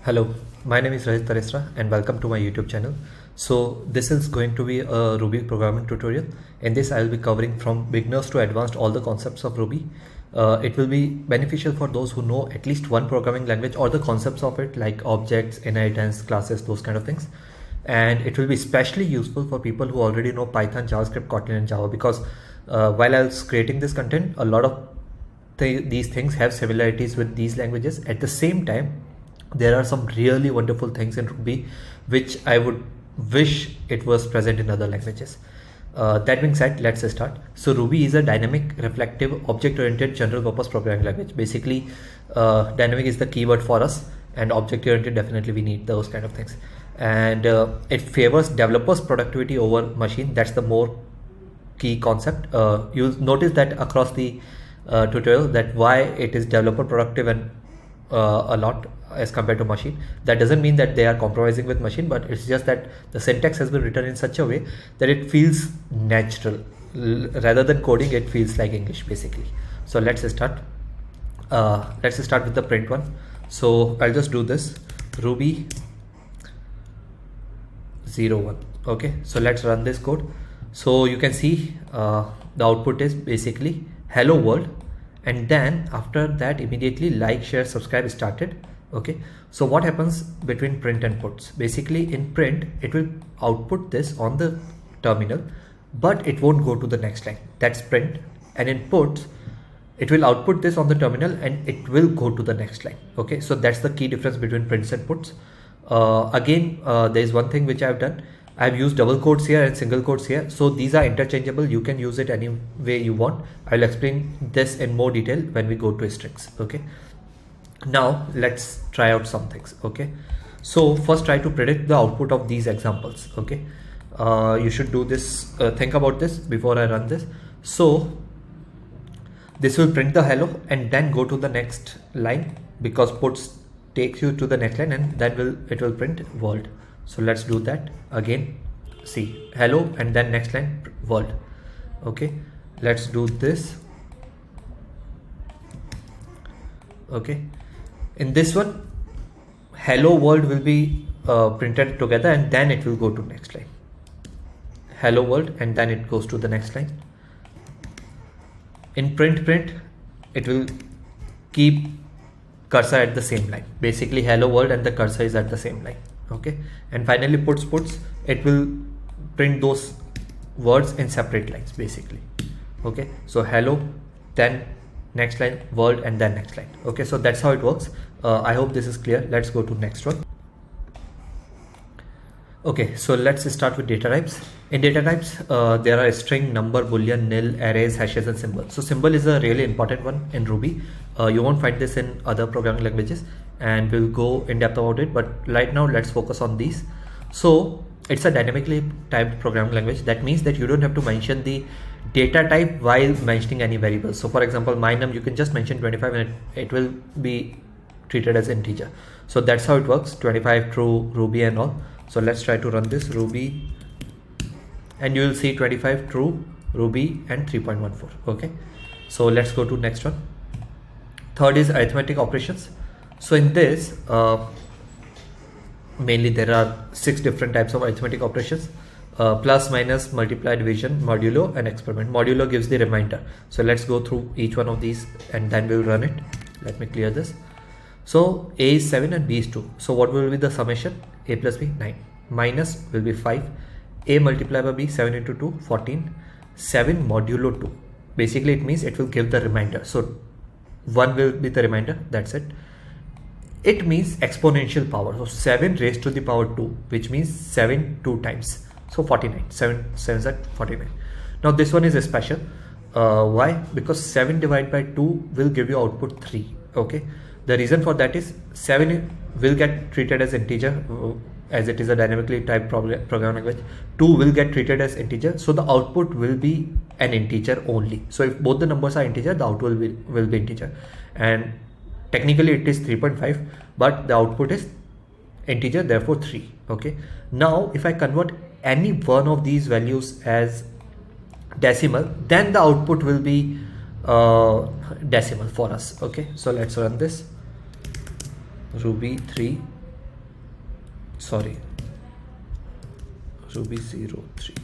Hello, my name is Rajat Taresra and welcome to my YouTube channel. So this is going to be a Ruby programming tutorial. In this I will be covering from beginners to advanced all the concepts of Ruby. It will be beneficial for those who know at least one programming language or the concepts of it, like objects, inheritance, classes, those kind of things. And it will be especially useful for people who already know Python, JavaScript, Kotlin and Java, because while I was creating this content, a lot of these things have similarities with these languages. At the same time, there are some really wonderful things in Ruby which I would wish it was present in other languages. That being said, let's start. So Ruby is a dynamic, reflective, object-oriented general purpose programming language. Basically, dynamic is the keyword for us, and object-oriented, definitely we need those kind of things. And it favors developers' productivity over machine. That's the more key concept. You'll notice that across the tutorial that why it is developer productive and a lot as compared to machine. That doesn't mean that they are compromising with machine, but it's just that the syntax has been written in such a way that it feels natural. Rather than coding, it feels like English basically. So let's start. Let's start with the print one. So I'll just do this Ruby 01. Okay, so let's run this code. So you can see the output is basically hello world, and then after that immediately like, share, subscribe started. Okay, so what happens between print and puts? Basically in print it will output this on the terminal, but it won't go to the next line. That's print. And in puts it will output this on the terminal and it will go to the next line. Okay, so that's the key difference between prints and puts. Again, there is one thing which I've done. I've used double quotes here and single quotes here. So these are interchangeable. You can use it any way you want. I'll explain this in more detail when we go to strings. Okay. Now let's try out some things. Okay. So first try to predict the output of these examples. Okay. You should do this. Think about this before I run this. So this will print the hello and then go to the next line, because puts takes you to the next line and then it will print world. So let's do that again. See, hello and then next line world. Okay, let's do this. Okay, in this one hello world will be printed together and then it will go to next line. Hello world and then it goes to the next line. In print it will keep cursor at the same line. Basically hello world and the cursor is at the same line. Okay, and finally puts it will print those words in separate lines basically. Okay, so hello, then next line world and then next line. Okay, so that's how it works. I hope this is clear. Let's go to next one. Okay, so let's start with data types. In data types, there are string, number, boolean, nil, arrays, hashes, and symbol. So symbol is a really important one in Ruby. You won't find this in other programming languages, and we'll go in depth about it. But right now, let's focus on these. So it's a dynamically typed programming language. That means that you don't have to mention the data type while mentioning any variable. So for example, my num, you can just mention 25 and it will be treated as integer. So that's how it works. 25 true, Ruby and all. So let's try to run this Ruby and you will see 25 true, Ruby and 3.14. Okay, so let's go to next one. Third is arithmetic operations. So in this mainly there are 6 different types of arithmetic operations: plus, minus, multiply, division, modulo and experiment. Modulo gives the remainder. So let's go through each one of these and then we'll run it. Let me clear this. So a is 7 and b is 2. So what will be the summation? A plus b, 9. Minus will be 5. A multiplied by b, 7 into 2, 14. 7 modulo 2. Basically it means it will give the remainder. So 1 will be the remainder. That's it. It means exponential power. So 7 raised to the power 2, which means 7 2 times. So 49. 7 7 is at 49. Now this one is special. Why? Because 7 divided by 2 will give you output 3. Okay. The reason for that is 7 will get treated as integer, as it is a dynamically typed programming language. 2 will get treated as integer, so the output will be an integer only. So if both the numbers are integer, the output will be integer, and technically it is 3.5, but the output is integer, therefore 3. Okay, now if I convert any one of these values as decimal, then the output will be decimal for us. Okay, so let's run this Ruby 3 sorry, ruby 03.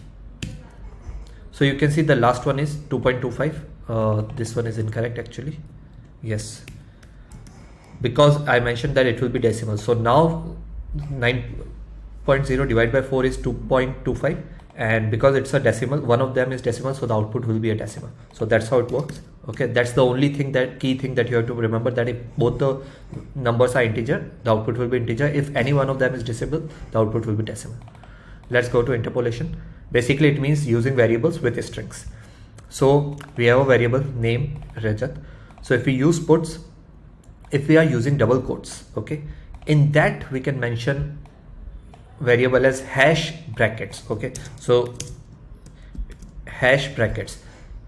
So you can see the last one is 2.25. This one is incorrect actually. Yes, because I mentioned that it will be decimal. So now 9.0 divided by 4 is 2.25, and because it's a decimal, one of them is decimal, so the output will be a decimal. So that's how it works. Okay, that's the only thing, that key thing that you have to remember, that if both the numbers are integer, the output will be integer. If any one of them is decimal, the output will be decimal. Let's go to interpolation. Basically it means using variables with strings. So we have a variable name Rajat. So if we use puts, if we are using double quotes, okay, in that we can mention variable as hash brackets. Okay, so hash brackets,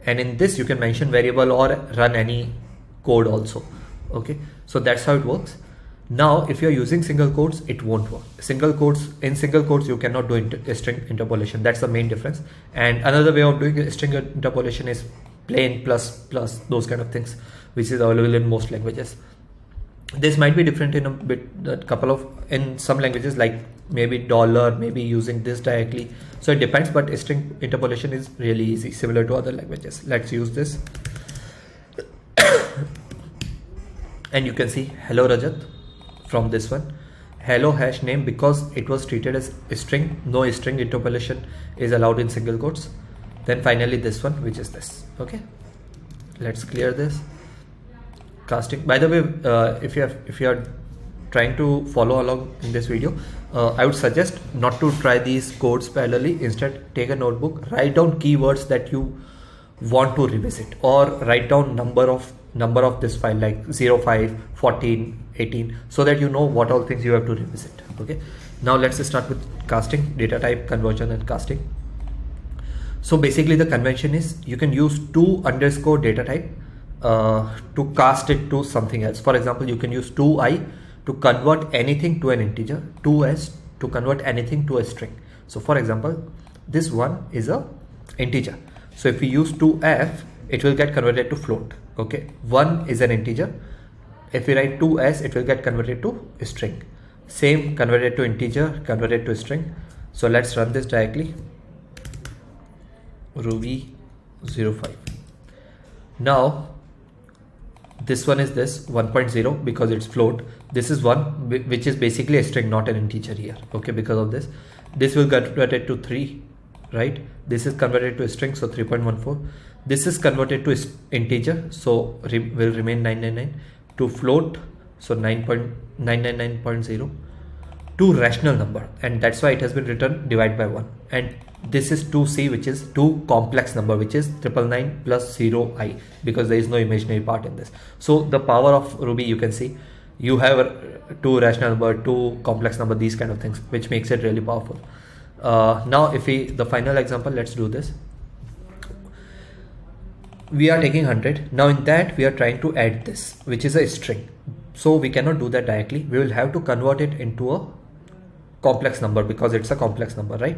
and in this you can mention variable or run any code also. Okay, so that's how it works. Now if you are using single quotes, it won't work. In single quotes you cannot do string interpolation. That's the main difference. And another way of doing string interpolation is plain, plus, those kind of things, which is available in most languages. This might be different in in some languages, like maybe dollar, maybe using this directly. So it depends, but string interpolation is really easy, similar to other languages. Let's use this. And you can see hello Rajat from this one. Hello hash name, because it was treated as a string, no string interpolation is allowed in single quotes. Then finally this one, which is this. Okay, let's clear this. Casting, by the way, if you are trying to follow along in this video, I would suggest not to try these codes parallelly. Instead, take a notebook, write down keywords that you want to revisit, or write down number of this file, like 05, 14, 18, so that you know what all things you have to revisit. Okay, now let's start with casting, data type, conversion, and casting. So basically the convention is you can use to_ data type to cast it to something else. For example, you can use to_i to convert anything to an integer, to_s to convert anything to a string. So for example, this one is a integer. So if we use to_f, it will get converted to float. Okay, 1 is an integer. If we write to_s, it will get converted to a string. Same, converted to integer, converted to a string. So let's run this directly. Ruby 05. Now this one is this 1.0 because it's float. This is 1, which is basically a string, not an integer here. Okay, because of this will get converted to 3, right? This is converted to a string, so 3.14. This is converted to integer, so will remain 999. To float, so 9.999.0. To rational number, and that's why it has been written divide by 1. And this is 2c, which is to complex number, which is 999 plus 0i, because there is no imaginary part in this. So the power of Ruby, you can see, you have two rational number, two complex number, these kind of things, which makes it really powerful. Now if the final example, let's do this. We are taking 100. Now in that we are trying to add this, which is a string. So we cannot do that directly. We will have to convert it into a complex number, because it's a complex number, right?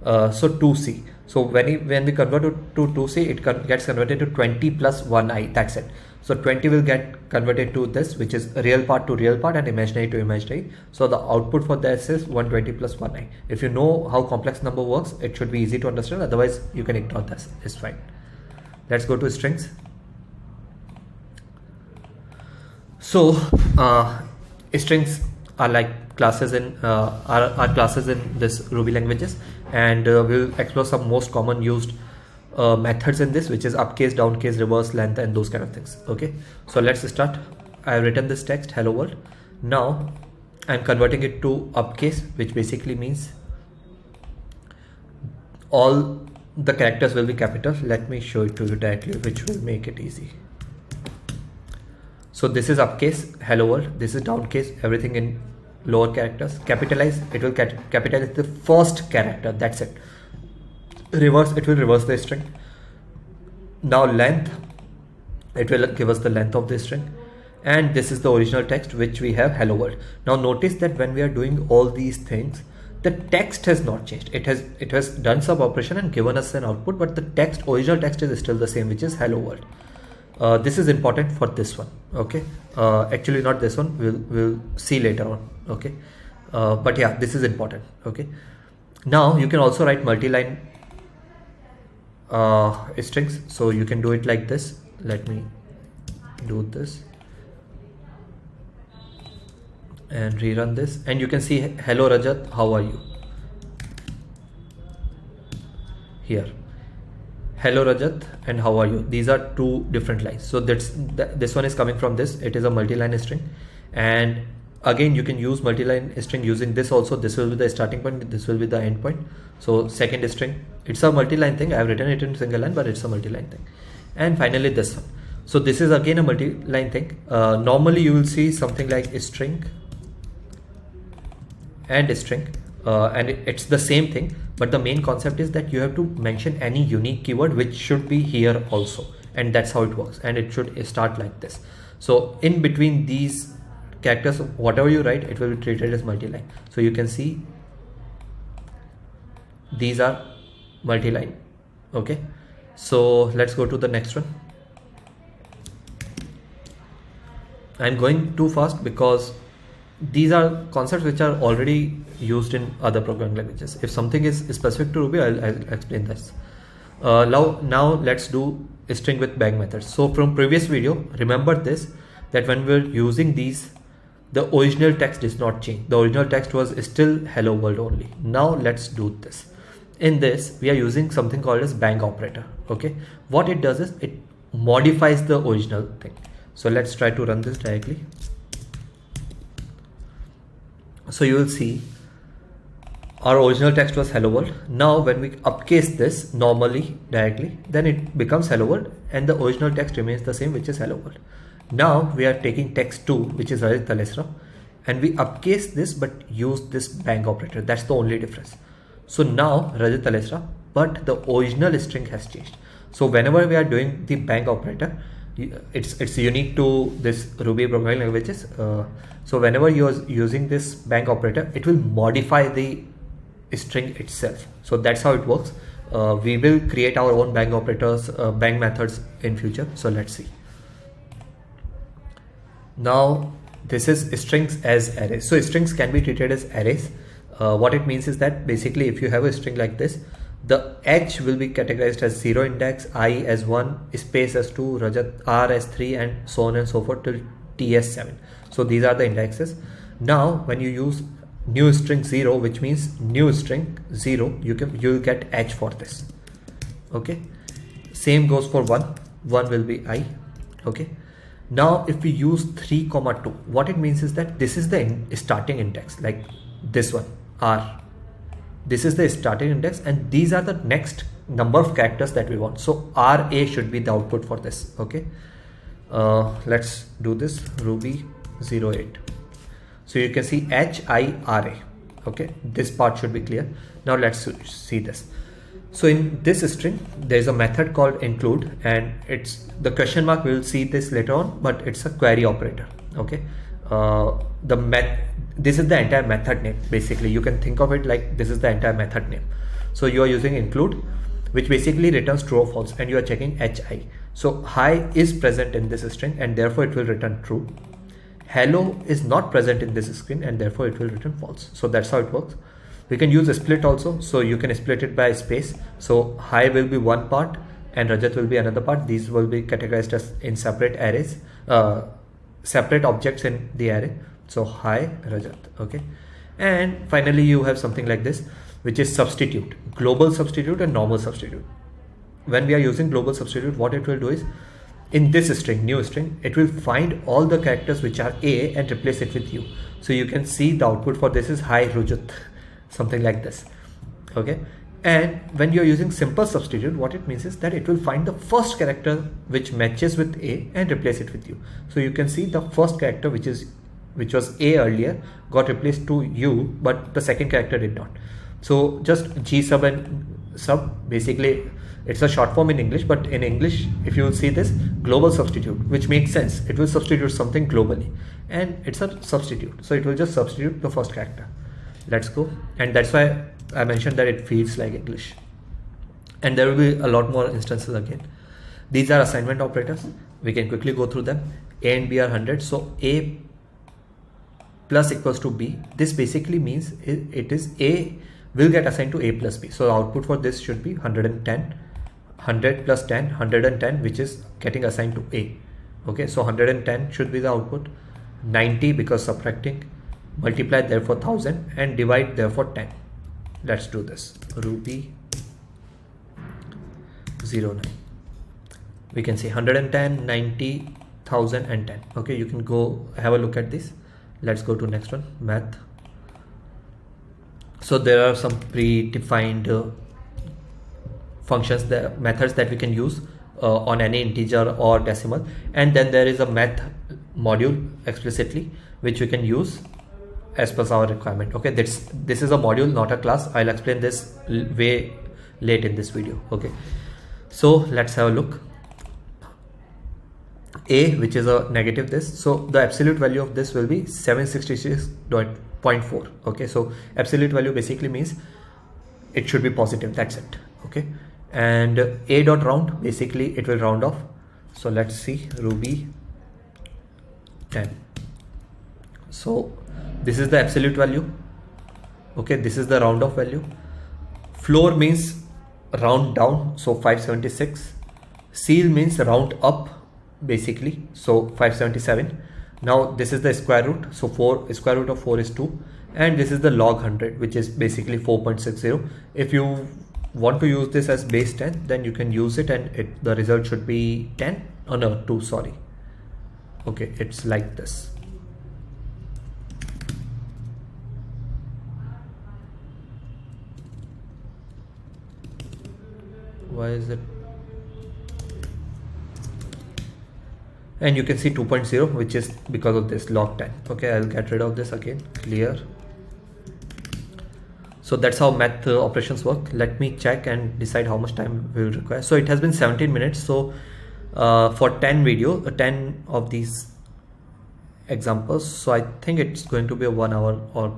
So 2c. So when we convert it to 2c, it gets converted to 20 plus 1i. That's it. So 20 will get converted to this, which is real part to real part and imaginary to imaginary. So the output for this is 120 plus 1i. If you know how complex number works, it should be easy to understand. Otherwise, you can ignore this. It's fine. Let's go to strings. So strings are like classes in are classes in this Ruby languages, and we'll explore some most common used methods in this, which is upcase, downcase, reverse, length, and those kind of things. Okay, so let's start. I have written this text, hello world. Now I'm converting it to upcase, which basically means all the characters will be capital. Let me show it to you directly, which will make it easy. So this is upcase, hello world. This is downcase, everything in lower characters. Capitalize, it will capitalize the first character, that's it. Reverse, it will reverse the string. Now length, it will give us the length of the string. And this is the original text, which we have hello world. Now notice that when we are doing all these things, the text has not changed. It has done some operation and given us an output, but the original text is still the same, which is hello world. This is important for this one. Okay, actually not this one, we'll see later on. Okay, but yeah, this is important. Okay, now you can also write multi-line strings, so you can do it like this. Let me do this and rerun this, and you can see hello Rajat, how are you here. Hello Rajat and how are you, these are two different lines. So this one is coming from this, it is a multi-line string, and again you can use multi-line string using this also. This will be the starting point, this will be the end point. So second string, it's a multi-line thing, I have written it in single line, but it's a multi-line thing. And finally this one, so this is again a multi-line thing. Normally you will see something like a string and a string, and it's the same thing, but the main concept is that you have to mention any unique keyword which should be here also, and that's how it works, and it should start like this. So in between these characters, whatever you write, it will be treated as multi-line. So you can see these are multi-line. Okay, so let's go to the next one. I'm going too fast because these are concepts which are already used in other programming languages. If something is specific to Ruby, I'll explain this. Now let's do a string with bang methods. So from previous video, remember this, that when we're using these, the original text does not change. The original text was still hello world only. Now let's do this. In this, we are using something called as bang operator. Okay, what it does is it modifies the original thing. So let's try to run this directly. So you will see our original text was hello world. Now when we upcase this normally directly, then it becomes hello world, and the original text remains the same, which is hello world. Now we are taking text 2, which is Rajat Talesra, and we upcase this but use this bang operator. That's the only difference. So now Rajat Talesra, but the original string has changed. So whenever we are doing the bang operator, it's unique to this Ruby programming languages. So whenever you're using this bang operator, it will modify the string itself. So that's how it works. We will create our own bang operators, bang methods in future. So let's see. Now this is strings as arrays. So strings can be treated as arrays. What it means is that basically if you have a string like this, the H will be categorized as 0 index, I as 1, space as 2, Rajat R as 3, and so on and so forth till T as 7. So these are the indexes. Now when you use new string 0, which means new string 0, you will get H for this. Okay, same goes for 1 will be I. Okay, now if we use 3, 2, what it means is that this is the starting index, like this one R. This is the starting index, and these are the next number of characters that we want. So RA should be the output for this. Okay, let's do this Ruby 08. So you can see HIRA. Okay, this part should be clear. Now let's see this. So in this string, there is a method called include, and it's the question mark. We'll see this later on, but it's a query operator. Okay, this is the entire method name. Basically, you can think of it like this is the entire method name. So you are using include, which basically returns true or false, and you are checking HI. So hi is present in this string, and therefore it will return true. Hello is not present in this string, and therefore it will return false. So that's how it works. We can use a split also. So you can split it by space. So hi will be one part and Rajat will be another part. These will be categorized as in separate arrays, separate objects in the array. So hi Rajat. Okay, and finally you have something like this, which is substitute, global substitute and normal substitute. When we are using global substitute, what it will do is in this string, new string, it will find all the characters which are A and replace it with U. So you can see the output for this is hi Rajat, something like this. Okay, and when you're using simple substitute, what it means is that it will find the first character which matches with A and replace it with U. So you can see the first character which was A earlier got replaced to U, but the second character did not. So just G sub and sub, basically it's a short form in English, but in English if you will see this global substitute, which makes sense, it will substitute something globally, and it's a substitute, so it will just substitute the first character. Let's go, and that's why I mentioned that it feels like English, and there will be a lot more instances again. These are assignment operators. We can quickly go through them. A and B are 100, so A plus equals to b. This basically means it is a will get assigned to a plus b. So the output for this should be 110, 100 plus 10, 110, which is getting assigned to a. Okay, so 110 should be the output, 90 because subtracting, multiply therefore 1000 and divide therefore 10. Let's do this. Ruby 09. We can see 110, 90, 1000 and 10. Okay, you can go have a look at this. Let's go to next one, math. So there are some predefined functions, the methods that we can use on any integer or decimal, and then there is a math module explicitly which we can use as per our requirement. Okay, this is a module, not a class. I'll explain this way late in this video. Okay, so let's have a look. A, which is a negative this, so the absolute value of this will be 766.4. okay, so absolute value basically means it should be positive, that's it. Okay, and a dot round, basically it will round off. So let's see, Ruby 10. So this is the absolute value. Okay, this is the round off value. Floor means round down, so 576. Seal means round up basically, so 577. Now this is the square root, so square root of 4 is 2, and this is the log 100, which is basically 4.60. if you want to use this as base 10, then you can use it, and the result should be 10. Oh no, 2, sorry. Okay, it's like this. Why is it? And you can see 2.0, which is because of this log 10. Okay, I'll get rid of this again, clear. So that's how math operations work. Let me check and decide how much time we will require. So it has been 17 minutes. So for 10 of these examples, so I think it's going to be a 1 hour or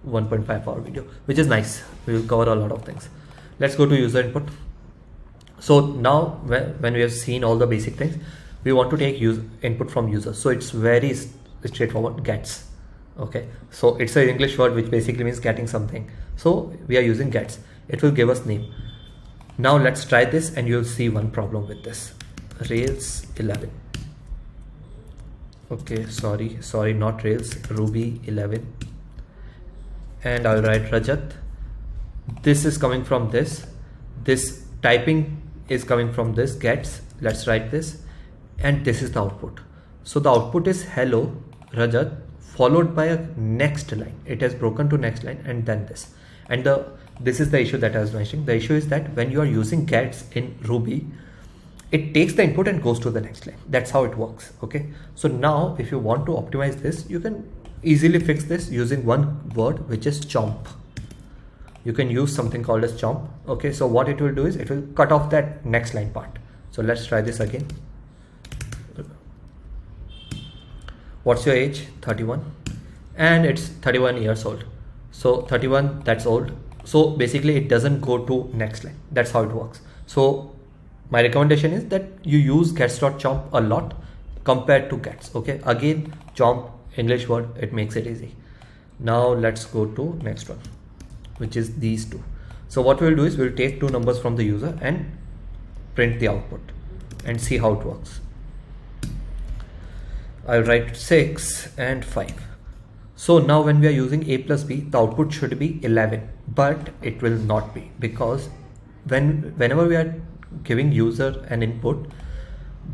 1.5 hour video, which is nice. We will cover a lot of things. Let's go to user input. So now when we have seen all the basic things, we want to take input from user. So it's very straightforward, gets. Okay, so it's an English word which basically means getting something. So we are using gets. It will give us name. Now let's try this, and you'll see one problem with this. Rails 11. Okay, sorry, not Rails, Ruby 11. And I'll write Rajat. This is coming from this. This typing is coming from this gets. Let's write this. And this is the output. So the output is hello Rajat, followed by a next line. It has broken to next line, and then this. And this is the issue that I was mentioning. The issue is that when you are using gets in Ruby, it takes the input and goes to the next line. That's how it works. Okay, so now if you want to optimize this, you can easily fix this using one word, which is chomp. You can use something called as chomp. Okay, so what it will do is it will cut off that next line part. So let's try this again. What's your age? 31, and it's 31 years old. So 31, that's old. So basically it doesn't go to next line. That's how it works. So my recommendation is that you use gets.chomp a lot compared to gets. Okay, again, chomp, English word, it makes it easy. Now let's go to next one, which is these two. So what we'll do is we'll take two numbers from the user and print the output and see how it works. I'll write 6 and 5. So now when we are using a plus b, the output should be 11, but it will not be, because whenever we are giving user an input,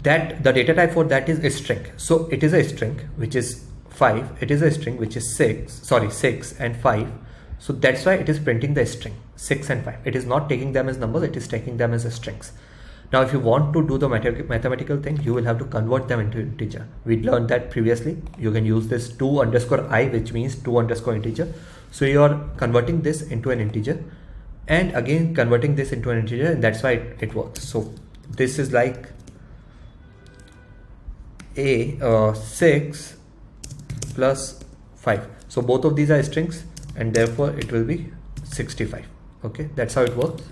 that the data type for that is a string. So it is a string which is 5, it is a string which is 6 and 5. So that's why it is printing the string 6 and 5. It is not taking them as numbers, it is taking them as strings. Now if you want to do the mathematical thing, you will have to convert them into integer. We learned that previously. You can use this 2_i, which means 2_ integer. So you are converting this into an integer, and again converting this into an integer, and that's why it works. So this is like a 6 plus 5. So both of these are strings, and therefore it will be 65. Okay, that's how it works.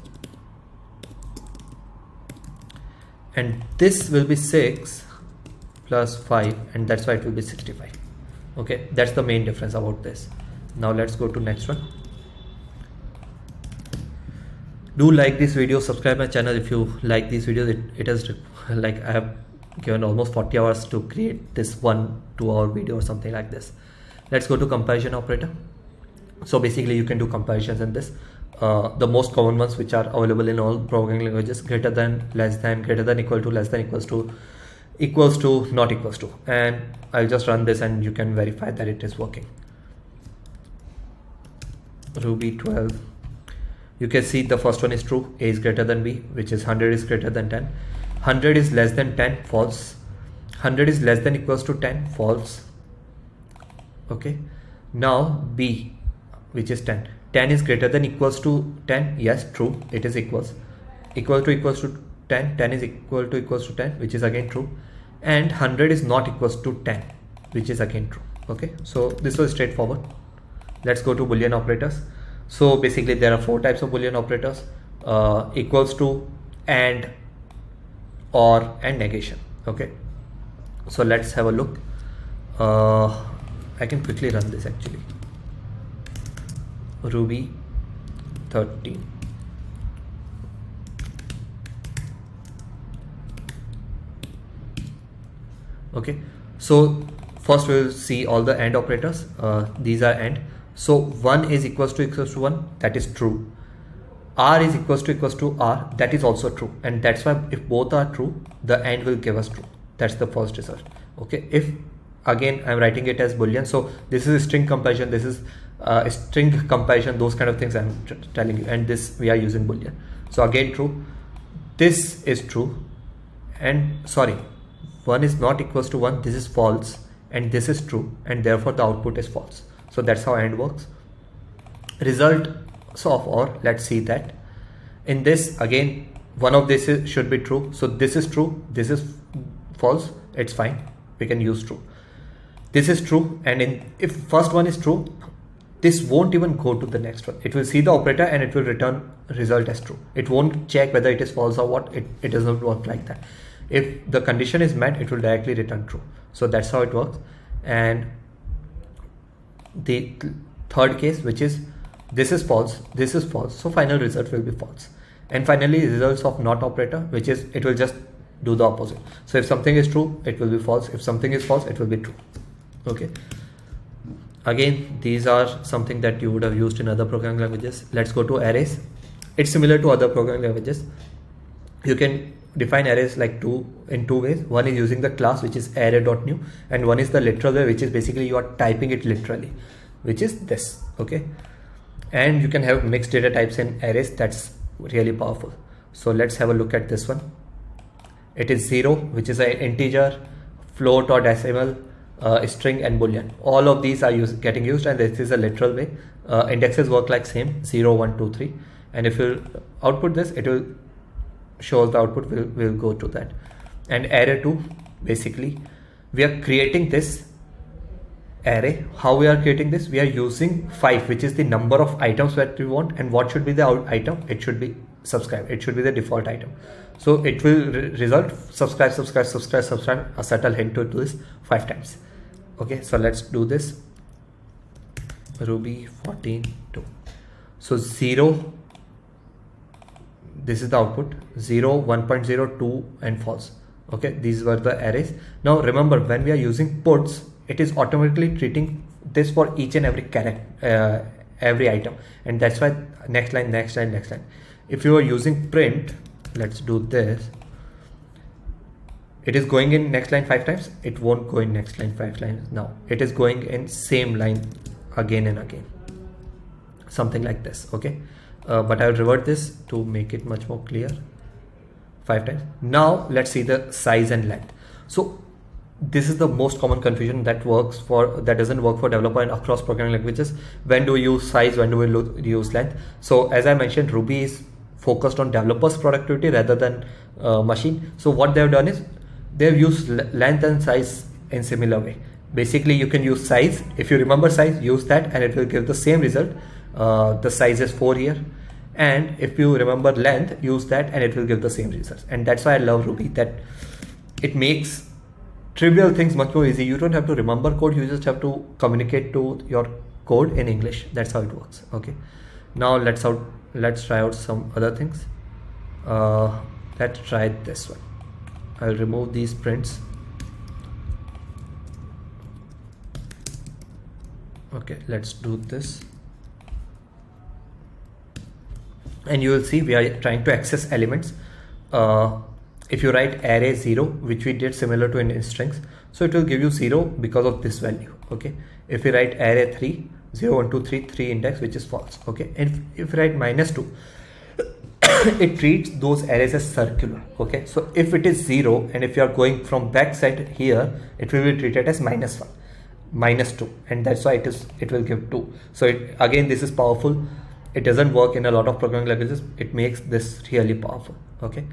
And this will be 6 plus 5, and that's why it will be 65. Okay, that's the main difference about this. Now let's go to next one. Do like this video, subscribe my channel if you like these videos. It has like I have given almost 40 hours to create this 1-2 hour video or something like this. Let's go to comparison operator. So basically you can do comparisons in this. The most common ones which are available in all programming languages: greater than, less than, greater than, equal to, less than, equals to, not equals to. And I'll just run this and you can verify that it is working. Ruby 12. You can see the first one is true, a is greater than b, which is 100 is greater than 10. 100 is less than 10, false. 100 is less than equals to 10, false. Okay, now b, which is 10. 10 is greater than equals to 10, yes, true, it is equals. Equal to equals to 10, 10 is equal to equals to 10, which is again true. And 100 is not equals to 10, which is again true. Okay, so this was straightforward. Let's go to Boolean operators. So basically there are 4 types of Boolean operators: equals to, and, or, and negation. Okay, so let's have a look. I can quickly run this actually. Ruby 13. Okay, so first we'll see all the AND operators. These are AND. So 1 is equals to 1, that is true. R is equals to R, that is also true. And that's why if both are true, the AND will give us true. That's the first result. Okay, if again I'm writing it as Boolean, so this is a string comparison, this is a string comparison, those kind of things I'm telling you, and this we are using Boolean. So again true, this is true, and sorry, 1 is not equals to 1, this is false, and this is true, and therefore the output is false. So that's how AND works. Result of OR, let's see that. In this again, one of this should be true, so this is true, this is false, it's fine, we can use true. This is true, and if first one is true, this won't even go to the next one. It will see the operator and it will return result as true. It won't check whether it is false or what. It doesn't work like that. If the condition is met, it will directly return true. So that's how it works. And the third case, which is this is false, so final result will be false. And finally results of not operator, which is it will just do the opposite. So if something is true, it will be false. If something is false, it will be true. Okay, again these are something that you would have used in other programming languages. Let's go to arrays. It's similar to other programming languages. You can define arrays like in two ways. One is using the class, which is array.new, and one is the literal way, which is basically you are typing it literally, which is this. Okay, and you can have mixed data types in arrays. That's really powerful. So let's have a look at this one. It is 0, which is an integer, float or decimal, string, and boolean. All of these are getting used, and this is a literal way. Indexes work like same 0, 1, 2, 3, and if you output this, it will show the output will go to that. And array 2, basically we are creating this array. How we are creating this? We are using 5, which is the number of items that we want. And what should be the item? It should be subscribe. It should be the default item. So it will result subscribe, subscribe, subscribe, subscribe, a subtle hint to this 5 times. Okay, so let's do this. Ruby 14.2. So 0, this is the output, 0, 1.0, 2, and false. Okay, these were the arrays. Now remember, when we are using puts, it is automatically treating this for each and every character, every item, and that's why next line, next line, next line. If you are using print, let's do this. It is going in next line 5 times. It won't go in next line 5 times. Now it is going in same line again and again, something like this. Okay, but I'll revert this to make it much more clear. 5 times. Now let's see the size and length. So this is the most common confusion that doesn't work for developer and across programming languages. When do we use size? When do we use length? So as I mentioned, Ruby is focused on developers' productivity rather than machine. So what they've done is they've used length and size in similar way. Basically, you can use size. If you remember size, use that and it will give the same result. The size is 4 here. And if you remember length, use that and it will give the same results. And that's why I love Ruby, that it makes trivial things much more easy. You don't have to remember code, you just have to communicate to your code in English. That's how it works. Okay, now let's try out some other things. Let's try this one. I'll remove these prints. Okay, let's do this, and you will see we are trying to access elements. If you write array 0, which we did similar to in strings, so it will give you 0 because of this value. Okay, if you write array 3, 0 1 2 3 3 index, which is false. Okay, and if you write -2, it treats those arrays as circular. Okay, so if it is 0 and if you are going from backside here, it will be treated as -1, -2, and that's why it will give 2. So again, this is powerful. It doesn't work in a lot of programming languages. It makes this really powerful. Okay,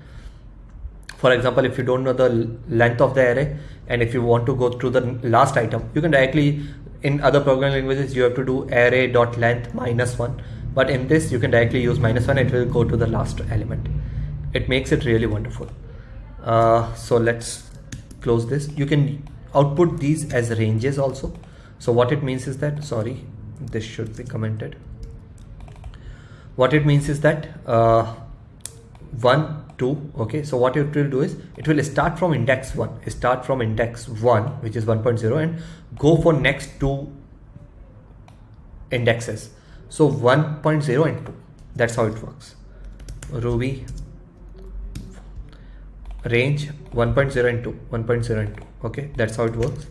for example, if you don't know the length of the array and if you want to go through the last item, you can directly, in other programming languages you have to do array.length -1, but in this you can directly use -1. It will go to the last element. It makes it really wonderful. So let's close this. You can output these as ranges also. So what it means is that, sorry, this should be commented. What it means is that 1 2, okay, so what it will do is it will start from index 1, which is 1.0, and go for next 2 indexes. So 1.0 and 2, that's how it works. Ruby range 1.0 and 2, 1.0 and 2. Okay, that's how it works.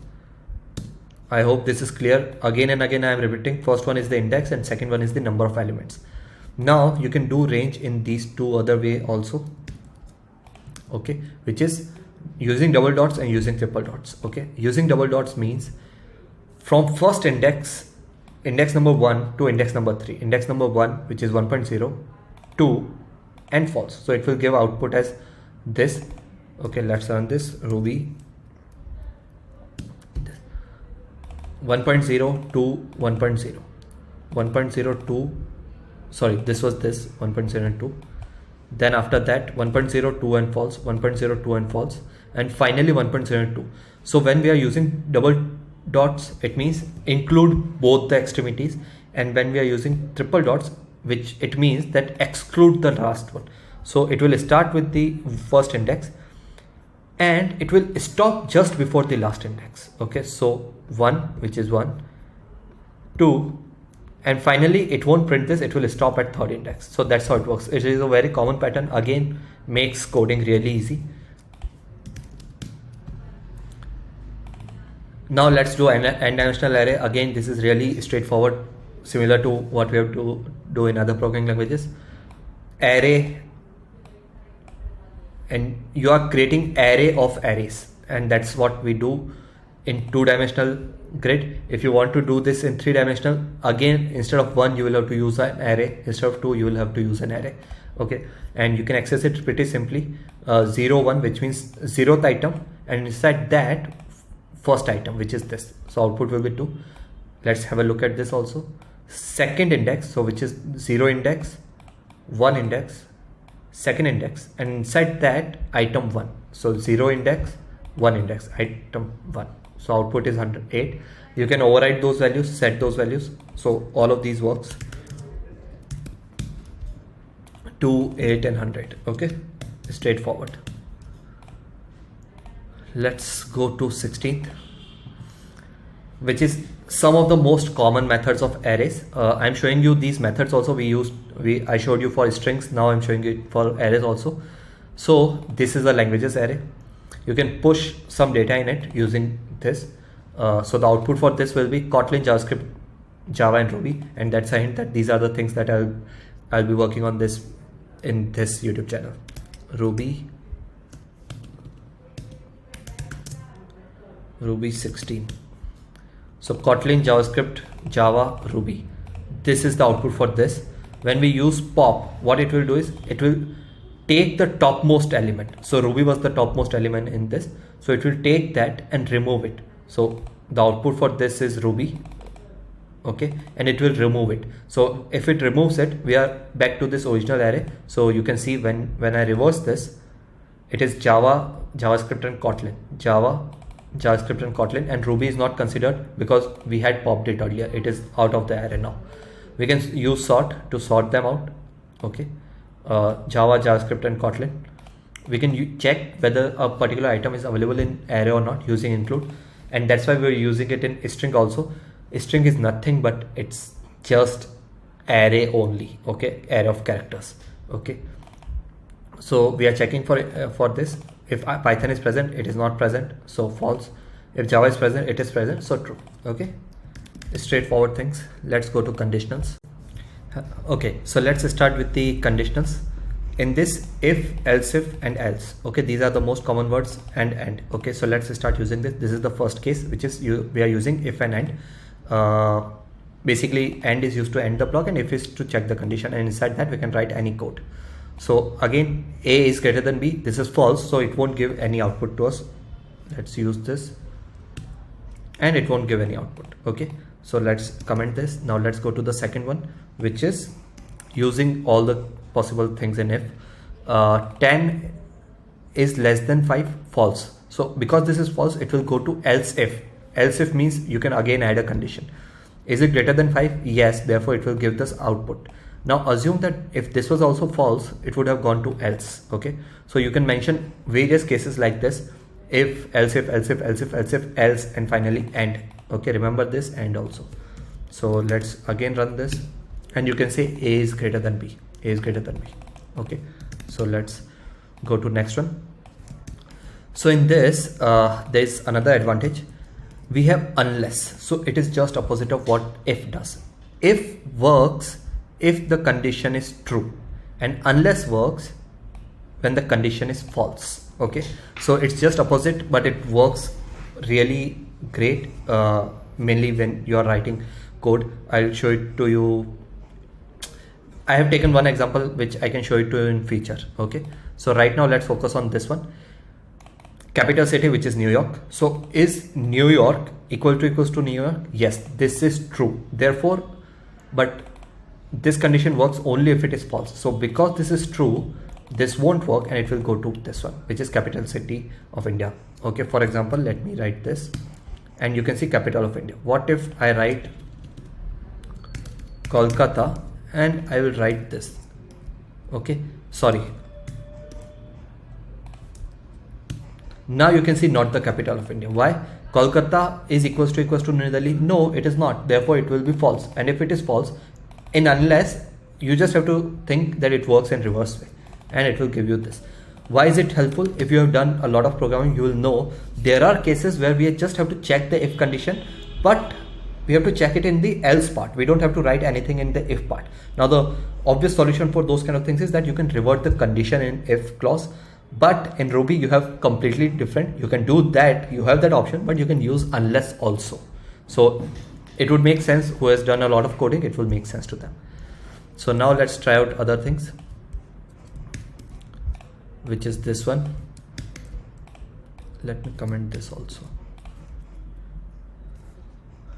I hope this is clear. Again and again I am repeating, first one is the index and second one is the number of elements. Now you can do range in these two other way also. Okay, which is using double dots and using triple dots. Okay, using double dots means from first index number 1 to index number 3, index number 1, which is 1.0, 2 and false. So it will give output as this. Okay, let's run this. Ruby 1.0 to 1.0, 1.0 to, sorry, this was this 1.0 and 2. Then after that 1.0 2 and false, 1.0 2 and false, and finally 1.0 2. So when we are using double dots, it means include both the extremities, and when we are using triple dots, which it means that exclude the last one. So it will start with the first index and it will stop just before the last index. Okay, so 1, which is 1, 2, and finally it won't print this, it will stop at third index. So that's how it works. It is a very common pattern, again makes coding really easy. Now let's do an n-dimensional array. Again, this is really straightforward, similar to what we have to do in other programming languages. Array, and you are creating array of arrays, and that's what we do in 2-dimensional grid. If you want to do this in 3-dimensional, again instead of 1 you will have to use an array, instead of 2 you will have to use an array. Okay, and you can access it pretty simply. 0 1, which means 0th item, and inside that first item, which is this. So output will be 2. Let's have a look at this also. Second index, so which is 0 index, 1 index, second index, and inside that item 1. So 0 index, 1 index, item 1. So output is 108. You can override those values, set those values. So all of these works. 2, 8 and 100. Okay, straightforward. Let's go to 16th, which is some of the most common methods of arrays. I'm showing you these methods also. I showed you for strings, now I'm showing you for arrays also. So this is a languages array. You can push some data in it using this. So the output for this will be Kotlin, JavaScript, Java and Ruby, and that's a hint that these are the things that I'll be working on this in this YouTube channel. Ruby 16. So Kotlin, JavaScript, Java, Ruby. This is the output for this. When we use pop, what it will do is it will take the topmost element. So Ruby was the topmost element in this. So it will take that and remove it. So the output for this is Ruby. Okay, and it will remove it. So if it removes it, we are back to this original array. So you can see when I reverse this, it is Java, JavaScript and Kotlin. Java, JavaScript and Kotlin, and Ruby is not considered because we had popped it earlier. It is out of the array now. We can use sort to sort them out. Okay, Java, JavaScript and Kotlin. We can check whether a particular item is available in array or not using include, and that's why we're using it in string also. String is nothing but it's just array only. Okay, array of characters. Okay, so we are checking for this. If Python is present, it is not present, so false. If Java is present, it is present, so true. Okay, straightforward things. Let's go to conditionals. Okay, so let's start with the conditionals. In this, if, else if and else. Okay, these are the most common words, and. Okay, so let's start using this. This is the first case, which is we are using if and end. Basically, and is used to end the block, and if is to check the condition, and inside that we can write any code. So again, A is greater than B. This is false, so it won't give any output to us. Let's use this, and it won't give any output. Okay, so let's comment this. Now let's go to the second one, which is using all the possible things in if. 10 is less than 5, false. So because this is false, it will go to else if. Else if means you can again add a condition. Is it greater than 5? Yes, therefore it will give this output. Now assume that if this was also false, it would have gone to else. Okay, so you can mention various cases like this: if, else if, else if, else if, else if, else, and finally and. Okay, remember this and also. So let's again run this, and you can say A is greater than B. A is greater than B. Okay, so let's go to next one. So in this, there is another advantage. We have unless, so it is just opposite of what if does. If works if the condition is true, and unless works when the condition is false. Okay, so it's just opposite, but it works really great, mainly when you are writing code. I'll show it to you. I have taken one example which I can show it to you in future. Okay, so right now let's focus on this one. Capital city, which is New York. So is New York equals to New York? Yes, this is true. Therefore, but this condition works only if it is false. So because this is true, this won't work, and it will go to this one, which is capital city of India. Okay, for example, let me write this, and you can see capital of India. What if I write Kolkata, and I will write this? Okay, sorry. Now you can see not the capital of India. Why? Kolkata is equals to New Delhi. No, it is not. Therefore, it will be false. And if it is false, in unless, you just have to think that it works in reverse way, and it will give you this. Why is it helpful? If you have done a lot of programming, you will know there are cases where we just have to check the if condition, but we have to check it in the else part. We don't have to write anything in the if part. Now the obvious solution for those kind of things is that you can revert the condition in if clause, but in Ruby you have completely different. You can do that, you have that option, but you can use unless also. So it would make sense. Who has done a lot of coding, it will make sense to them. So now let's try out other things, which is this one. Let me comment this also.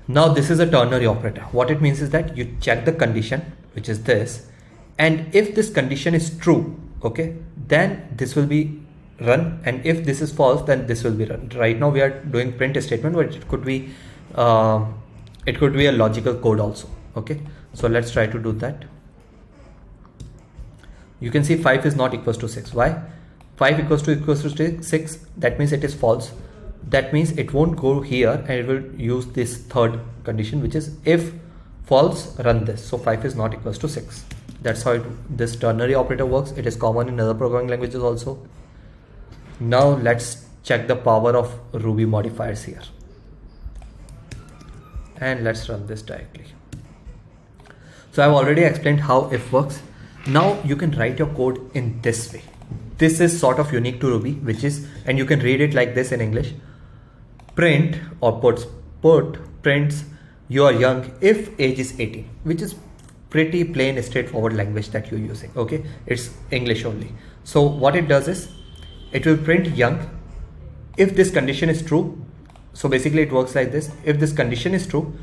Now this is a ternary operator. What it means is that you check the condition, which is this, and if this condition is true, okay, then this will be run, and if this is false, then this will be run. Right now we are doing print statement, but it could be a logical code also. Okay, so let's try to do that. You can see 5 is not equals to 6. Why? 5 equals to 6, that means it is false. That means it won't go here, and it will use this third condition, which is if false, run this. So 5 is not equals to 6. That's how this ternary operator works. It is common in other programming languages also. Now let's check the power of Ruby modifiers here, and let's run this directly. So I've already explained how if works. Now you can write your code in this way. This is sort of unique to Ruby, which is, and you can read it like this in English: print or prints you are young if age is 18, which is pretty plain straightforward language that you're using. Okay, it's English only. So what it does is it will print young if this condition is true. So basically it works like this: if this condition is true,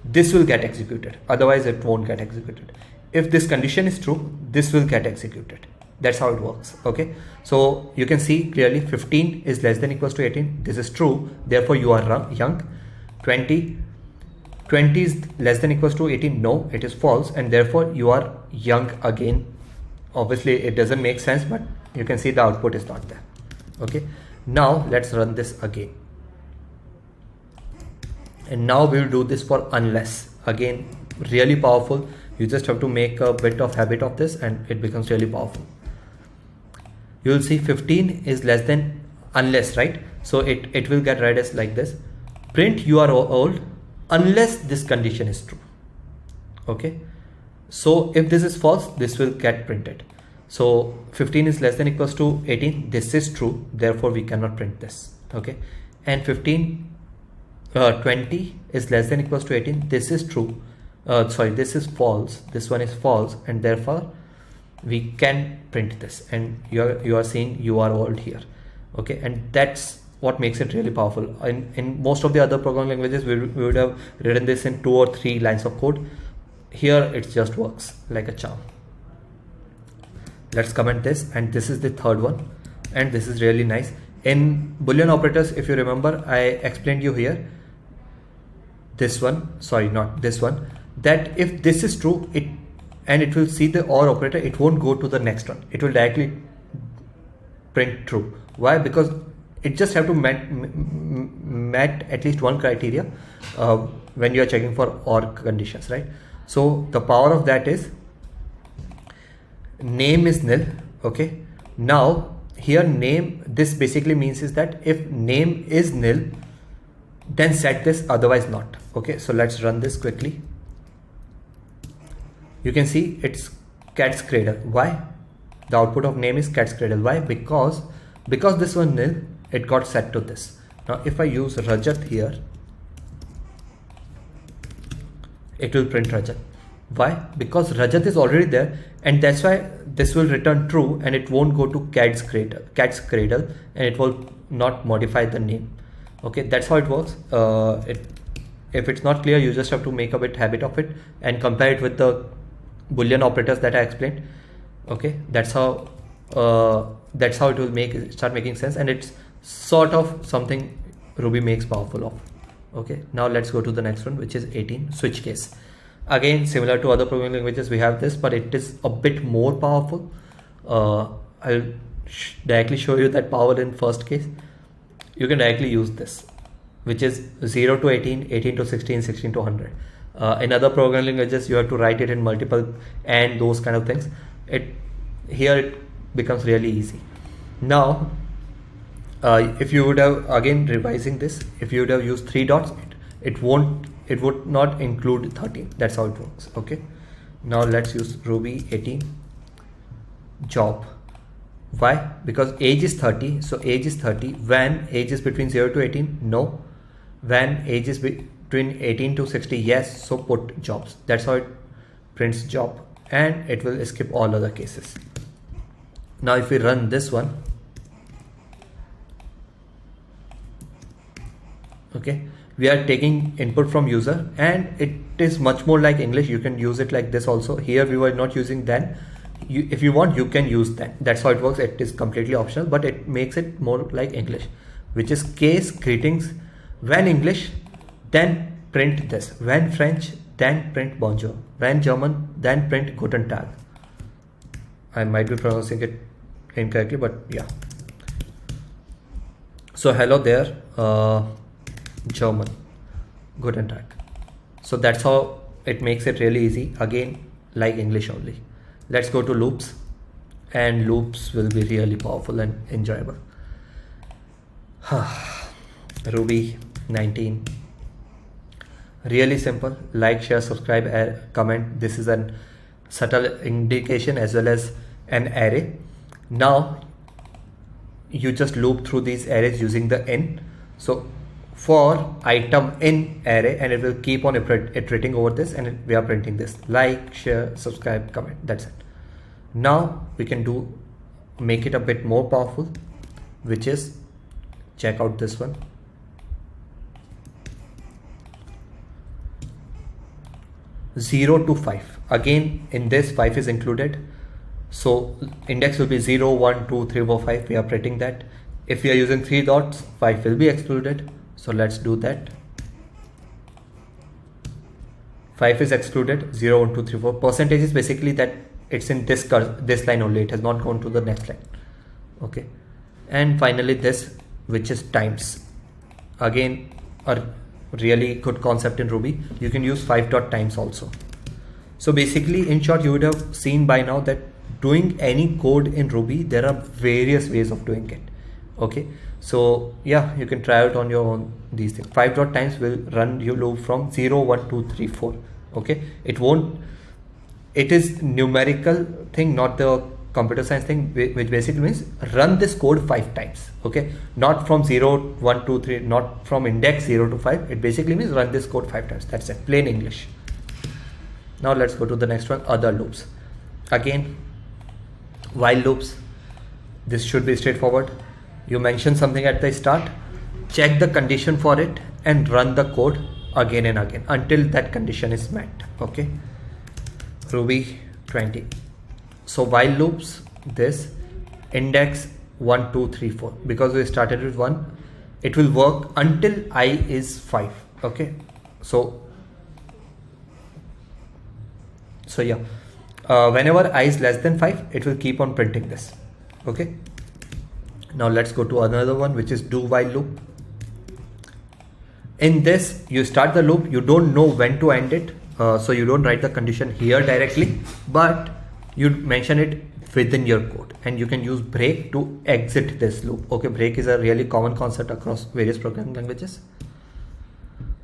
this will get executed, otherwise it won't get executed. If this condition is true, this will get executed. That's how it works. Okay, so you can see clearly 15 is less than equals to 18. This is true, therefore you are young. 20 is less than equals to 18. No, it is false, and therefore you are young again. Obviously it doesn't make sense, but you can see the output is not there. Okay, now let's run this again, and now we'll do this for unless. Again, really powerful. You just have to make a bit of habit of this and it becomes really powerful. You will see 15 is less than unless, right? So it will get read as like this: print you are old unless this condition is true. Okay, so if this is false, this will get printed. So 15 is less than equals to 18. This is true, therefore we cannot print this. Okay, and 20 is less than equals to 18. This is true. Sorry, this is false. This one is false, and therefore we can print this. And you are seeing you are old here. Okay, and that's what makes it really powerful. In most of the other programming languages, we would have written this in 2 or 3 lines of code. Here it just works like a charm. Let's comment this, and this is the third one, and this is really nice. In Boolean operators, if you remember, I explained you here this one, sorry, not this one, that if this is true, it will see the OR operator, it won't go to the next one, it will directly print true. Why? Because it just have to met at least one criteria when you are checking for OR conditions, right? So the power of that is name is nil. Okay, now here name, this basically means is that if name is nil, then set this, otherwise not. Okay, so let's run this quickly. You can see it's cat's cradle. Why? The output of name is cat's cradle. Why? Because this one nil, it got set to this. Now if I use Rajat here, it will print Rajat. Why? Because Rajat is already there, and that's why this will return true, and it won't go to cat's cradle, and it will not modify the name. Okay, that's how it works. If it's not clear, you just have to make a bit habit of it and compare it with the Boolean operators that I explained. Okay, that's how it will start making sense, and it's sort of something Ruby makes powerful of. Okay, now let's go to the next one, which is 18, switch case. Again, similar to other programming languages, we have this, but it is a bit more powerful. I'll directly show you that power in first case. You can directly use this, which is 0 to 18, 18 to 16, 16 to 100. In other programming languages, you have to write it in multiple and those kind of things. Here it becomes really easy. Now, if you would have, again revising this, if you would have used 3 dots, it would not include 13. That's how it works. Okay, now let's use Ruby 18 job. Why? Because age is 30, so age is 30 when age is between 0 to 18. No, when age is between 18 to 60, yes, so put jobs. That's how it prints job, and it will skip all other cases. Now if we run this one, okay, we are taking input from user, and it is much more like English. You can use it like this also. Here we were not using then. If you want, you can use then. That's how it works. It is completely optional, but it makes it more like English, which is case greetings. When English, then print this. When French, then print bonjour. When German, then print guten Tag. I might be pronouncing it incorrectly, but yeah. So hello there, German, guten Tag. So that's how it makes it really easy. Again, like English only. Let's go to loops, and loops will be really powerful and enjoyable. Ruby 19, really simple. Like, share, subscribe, comment. This is a subtle indication as well as an array. Now you just loop through these arrays using the in. So for item in array, and it will keep on iterating over this, and we are printing this. Like, share, subscribe, comment. That's it. Now we can make it a bit more powerful, which is, check out this one. Zero to 5. Again, in this 5 is included. So index will be 0, 1, 2, 3, 4, 5. We are printing that. If we are using 3 dots, 5 will be excluded. So let's do that. 5 is excluded. 0, 1, 2, 3, 4. Percentage is basically that it's in this line only. It has not gone to the next line. Okay. And finally this, which is times. Again, a really good concept in Ruby. You can use 5 dot times also. So basically, in short, you would have seen by now that doing any code in Ruby, there are various ways of doing it. Okay, so yeah, you can try out on your own these things. 5 dot times will run your loop from 0, 1, 2, 3, 4. Okay, it is numerical thing, not the computer science thing, which basically means run this code 5 times. Okay, not from 0, 1, 2, 3, not from index 0 to 5. It basically means run this code 5 times. That's it, plain English. Now let's go to the next one, other loops. Again, while loops. This should be straightforward. You mention something at the start, check the condition for it and run the code again and again until that condition is met. Okay, Ruby 20. So while loops, this index 1, 2, 3, 4, because we started with 1, it will work until I is 5. Okay, so yeah, whenever I is less than 5, it will keep on printing this. Okay, now let's go to another one, which is do while loop. In this, you start the loop, you don't know when to end it, so you don't write the condition here directly, but you mention it within your code, and you can use break to exit this loop. Okay, break is a really common concept across various programming languages.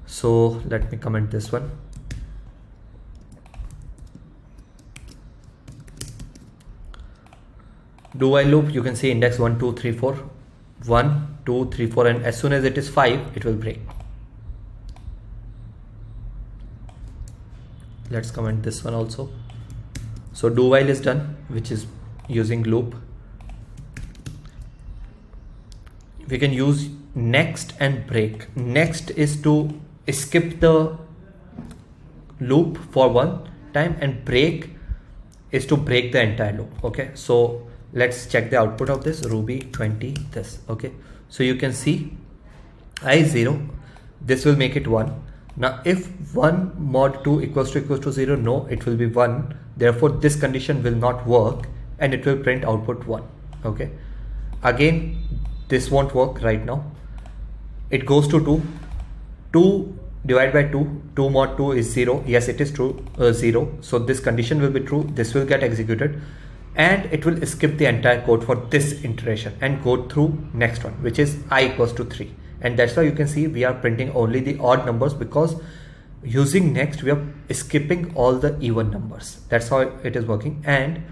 So let me comment this one. Do while loop, you can see index 1, 2, 3, 4, 1, 2, 3, 4, and as soon as it is 5, it will break. Let's comment this one also. So do while is done, which is using loop. We can use next and break. Next is to skip the loop for one time, and break is to break the entire loop. Okay, so let's check the output of this Ruby 20 this. Okay, so you can see I is 0, this will make it 1. Now if 1 mod 2 equals to 0, no, it will be 1, therefore this condition will not work and it will print output 1. Okay, again this won't work right now. It goes to 2, 2 divided by 2, 2 mod 2 is 0. Yes, it is true, 0. So this condition will be true, this will get executed, and it will skip the entire code for this iteration and go through next one, which is I equals to 3. And that's why you can see we are printing only the odd numbers, because using next we are skipping all the even numbers. That's how it is working. And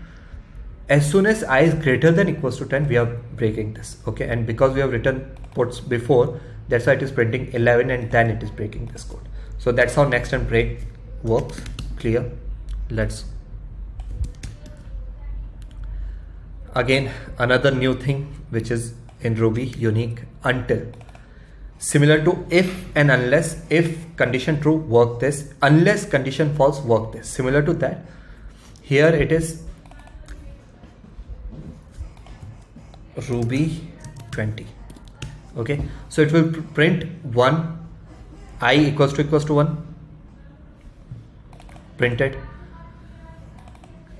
as soon as I is greater than equals to 10, we are breaking this. Okay, and because we have written puts before, that's why it is printing 11 and then it is breaking this code. So that's how next and break works. Clear? Let's again another new thing which is in Ruby unique, until. Similar to if and unless. If condition true, work this. Unless condition false, work this. Similar to that, here it is Ruby 20. Okay, so it will print 1, I equals to 1, printed.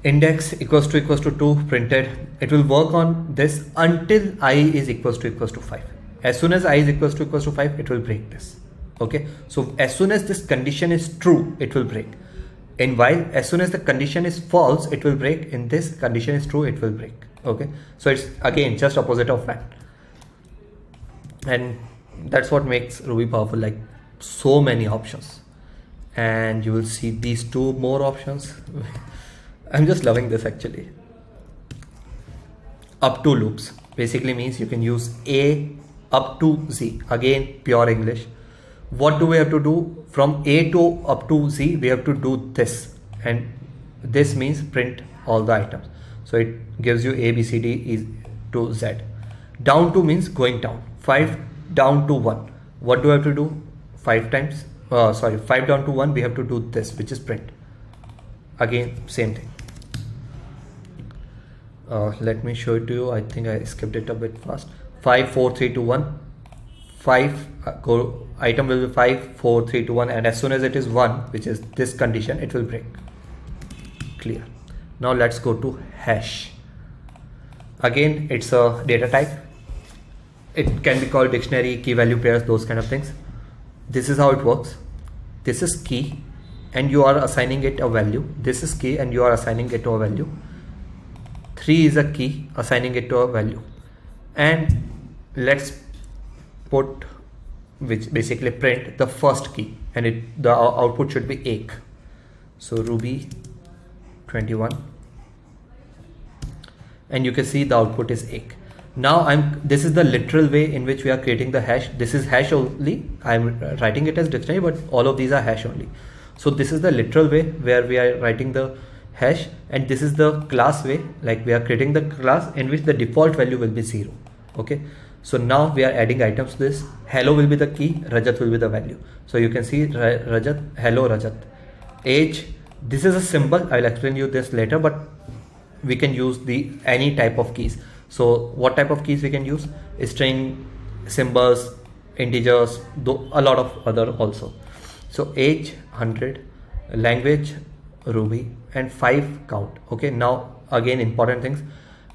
Index equals to 2, printed. It will work on this until I is equals to 5. As soon as I is equals to 5, it will break this. Okay, so as soon as this condition is true, it will break. In while, as soon as the condition is false, it will break. In this, condition is true, it will break. Okay, so it's again just opposite of that, and that's what makes Ruby powerful. Like so many options, and you will see these 2 more options. I'm just loving this actually. Up to loops basically means you can use A up to Z. Again, pure English. What do we have to do? From A to up to Z, we have to do this, and this means print all the items. So it gives you A, B, C, D E to Z. Down to means going down. 5 down to 1. What do I have to do? 5 times. 5 down to 1. We have to do this, which is print. Again, same thing. Let me show it to you. I think I skipped it a bit fast. 5 4 3 2 1. 5 item will be 5 4 3 2 1, and as soon as it is 1, which is this condition, it will break. Clear. Now let's go to hash. Again, it's a data type. It can be called dictionary, key value pairs, those kind of things. This is how it works. This is key and you are assigning it a value. This is key and you are assigning it to a value. 3 is a key, assigning it to a value. And let's put, which basically print the first key, and the output should be ek. So Ruby 21, and you can see the output is ek. Now this is the literal way in which we are creating the hash. This is hash only. I'm writing it as dictionary, but all of these are hash only. So this is the literal way where we are writing the hash, and this is the class way, like we are creating the class in which the default value will be 0. Okay, so now we are adding items to this. Hello will be the key, Rajat will be the value. So you can see Rajat, hello Rajat. Age, this is a symbol. I'll explain you this later, but we can use any type of keys. So what type of keys we can use? String, symbols, integers, a lot of other also. So age 100, language Ruby, and 5 count. Okay, now again important things.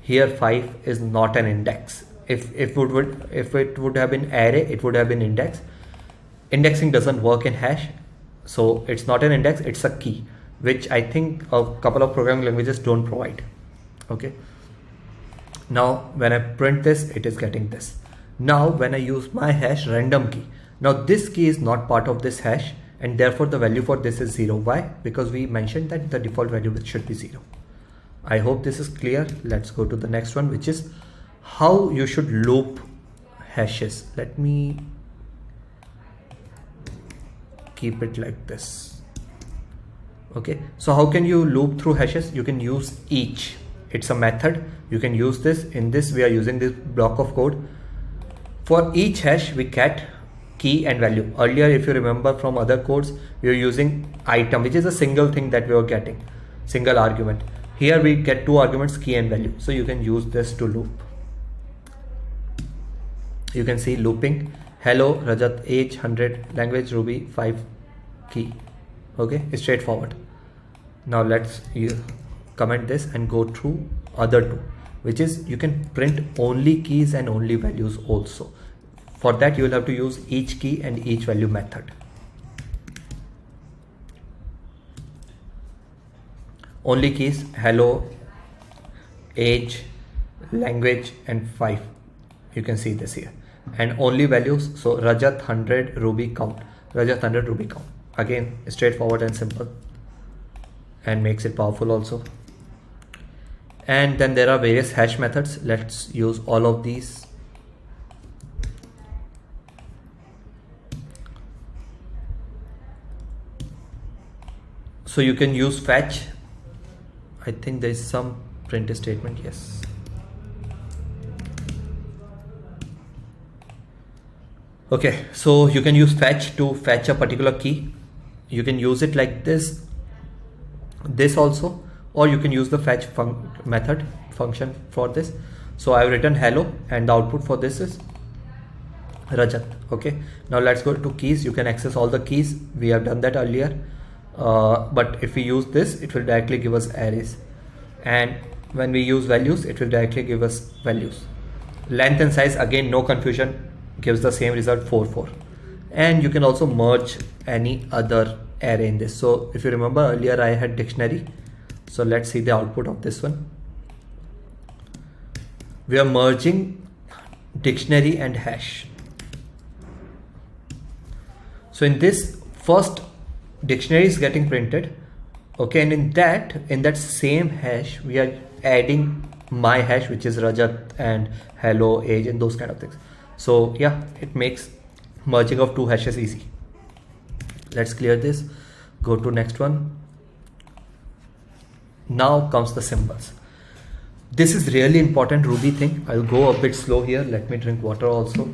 Here 5 is not an index. If it would have been array, it would have been index. Indexing doesn't work in hash, so it's not an index, it's a key, which I think a couple of programming languages don't provide. Okay, now when I print this, it is getting this. Now when I use my hash random key, now this key is not part of this hash, and therefore the value for this is 0. Why? Because we mentioned that the default value should be 0. I hope this is clear. Let's go to the next one, which is how you should loop hashes. Let me keep it like this. Okay, so how can you loop through hashes? You can use each. It's a method. You can use this. In this, we are using this block of code. For each hash, we get key and value. Earlier, if you remember from other codes, we were using item, which is a single thing that we were getting, single argument. Here we get 2 arguments, key and value. So you can use this to loop. You can see looping. Hello Rajat, age 100, language Ruby, 5 key. Okay, it's straightforward. Now let's comment this and go through other 2, which is you can print only keys and only values also. For that you will have to use each key and each value method. Only keys, hello, age, language, and 5. You can see this here. And only values, so Rajat 100 Ruby count. Rajat 100 Ruby count. Again, straightforward and simple, and makes it powerful also. And then there are various hash methods. Let's use all of these. So you can use fetch. I think there is some print statement. Yes. Okay, so you can use fetch to fetch a particular key. You can use it like this also, or you can use the fetch function for this. So I've written hello, and the output for this is Rajat. Okay, now let's go to keys. You can access all the keys. We have done that earlier, but if we use this, it will directly give us arrays, and when we use values, it will directly give us values. Length and size, again no confusion, gives the same result, 4 4. And you can also merge any other array in this. So if you remember earlier, I had dictionary. So let's see the output of this one. We are merging dictionary and hash. So in this, first dictionary is getting printed. Okay, and in that same hash, we are adding my hash, which is Rajat and hello, age, and those kind of things. So yeah, it makes merging of 2 hashes easy. Let's clear this, go to next one. Now comes the symbols. This is really important Ruby thing. I'll go a bit slow here. Let me drink water also.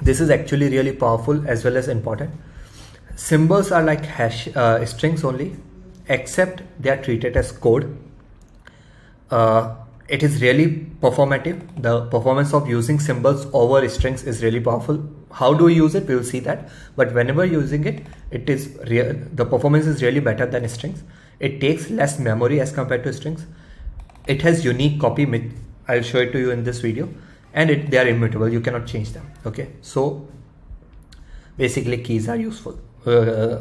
This is actually really powerful as well as important. Symbols are like hash strings only, except they are treated as code. It is really performative. The performance of using symbols over strings is really powerful. How do we use it? We will see that. But whenever using it, the performance is really better than strings. It takes less memory as compared to strings. It has unique copy. I'll show it to you in this video. And they are immutable. You cannot change them. Okay. So basically keys are useful.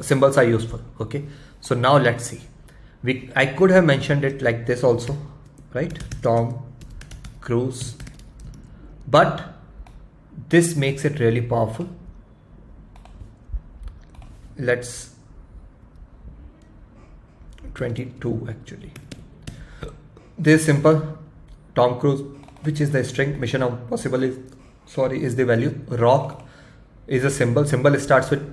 Symbols are useful. Okay. So now let's see. I could have mentioned it like this also. Right, Tom Cruise, but this makes it really powerful. Let's 22 actually. This is simple. Tom Cruise, which is the string. Mission Impossible is the value. Rock is a symbol. Symbol starts with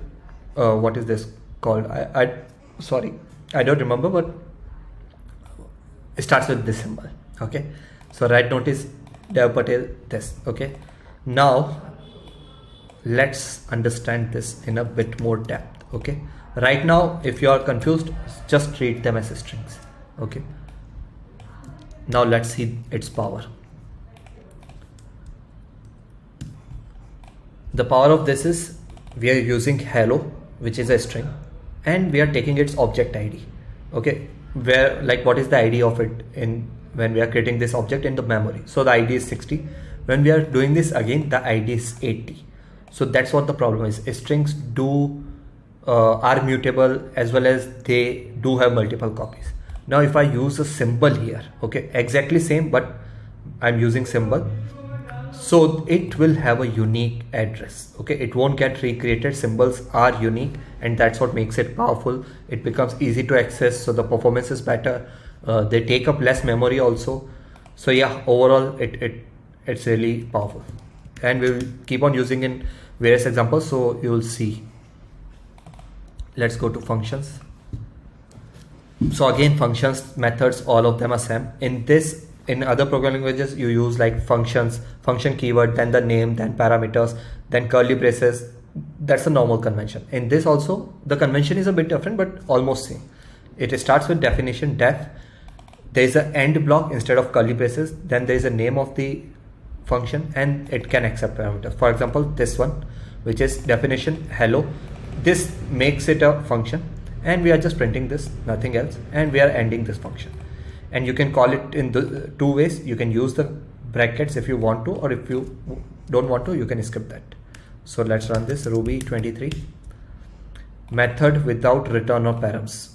what is this called? I don't remember, but it starts with this symbol. Okay, so write notice Dev Patel this. Okay, now let's understand this in a bit more depth. Okay, right now if you are confused, just treat them as strings. Okay, now let's see its power. The power of this is we are using hello, which is a string, and we are taking its object ID. Okay, where like what is the ID of it in when we are creating this object in the memory. So the ID is 60. When we are doing this again, the ID is 80. So that's what the problem is. Strings are mutable, as well as they do have multiple copies. Now if I use a symbol here, okay, exactly same, but I'm using symbol, so it will have a unique address. Okay, it won't get recreated. Symbols are unique, and that's what makes it powerful. It becomes easy to access, so the performance is better. They take up less memory also. So yeah, overall it's really powerful, and we'll keep on using in various examples, so you will see. Let's go to functions. So again, functions, methods, all of them are same. In other programming languages, you use like functions, function keyword, then the name, then parameters, then curly braces. That's a normal convention. In this also, the convention is a bit different, but almost same. It starts with definition, def. There is an end block instead of curly braces. Then there is a name of the function, and it can accept parameters. For example, this one, which is definition hello. This makes it a function, and we are just printing this, nothing else, and we are ending this function. And you can call it in the two ways. You can use the brackets if you want to, or if you don't want to, you can skip that. So let's run this. Ruby 23 method without return or params.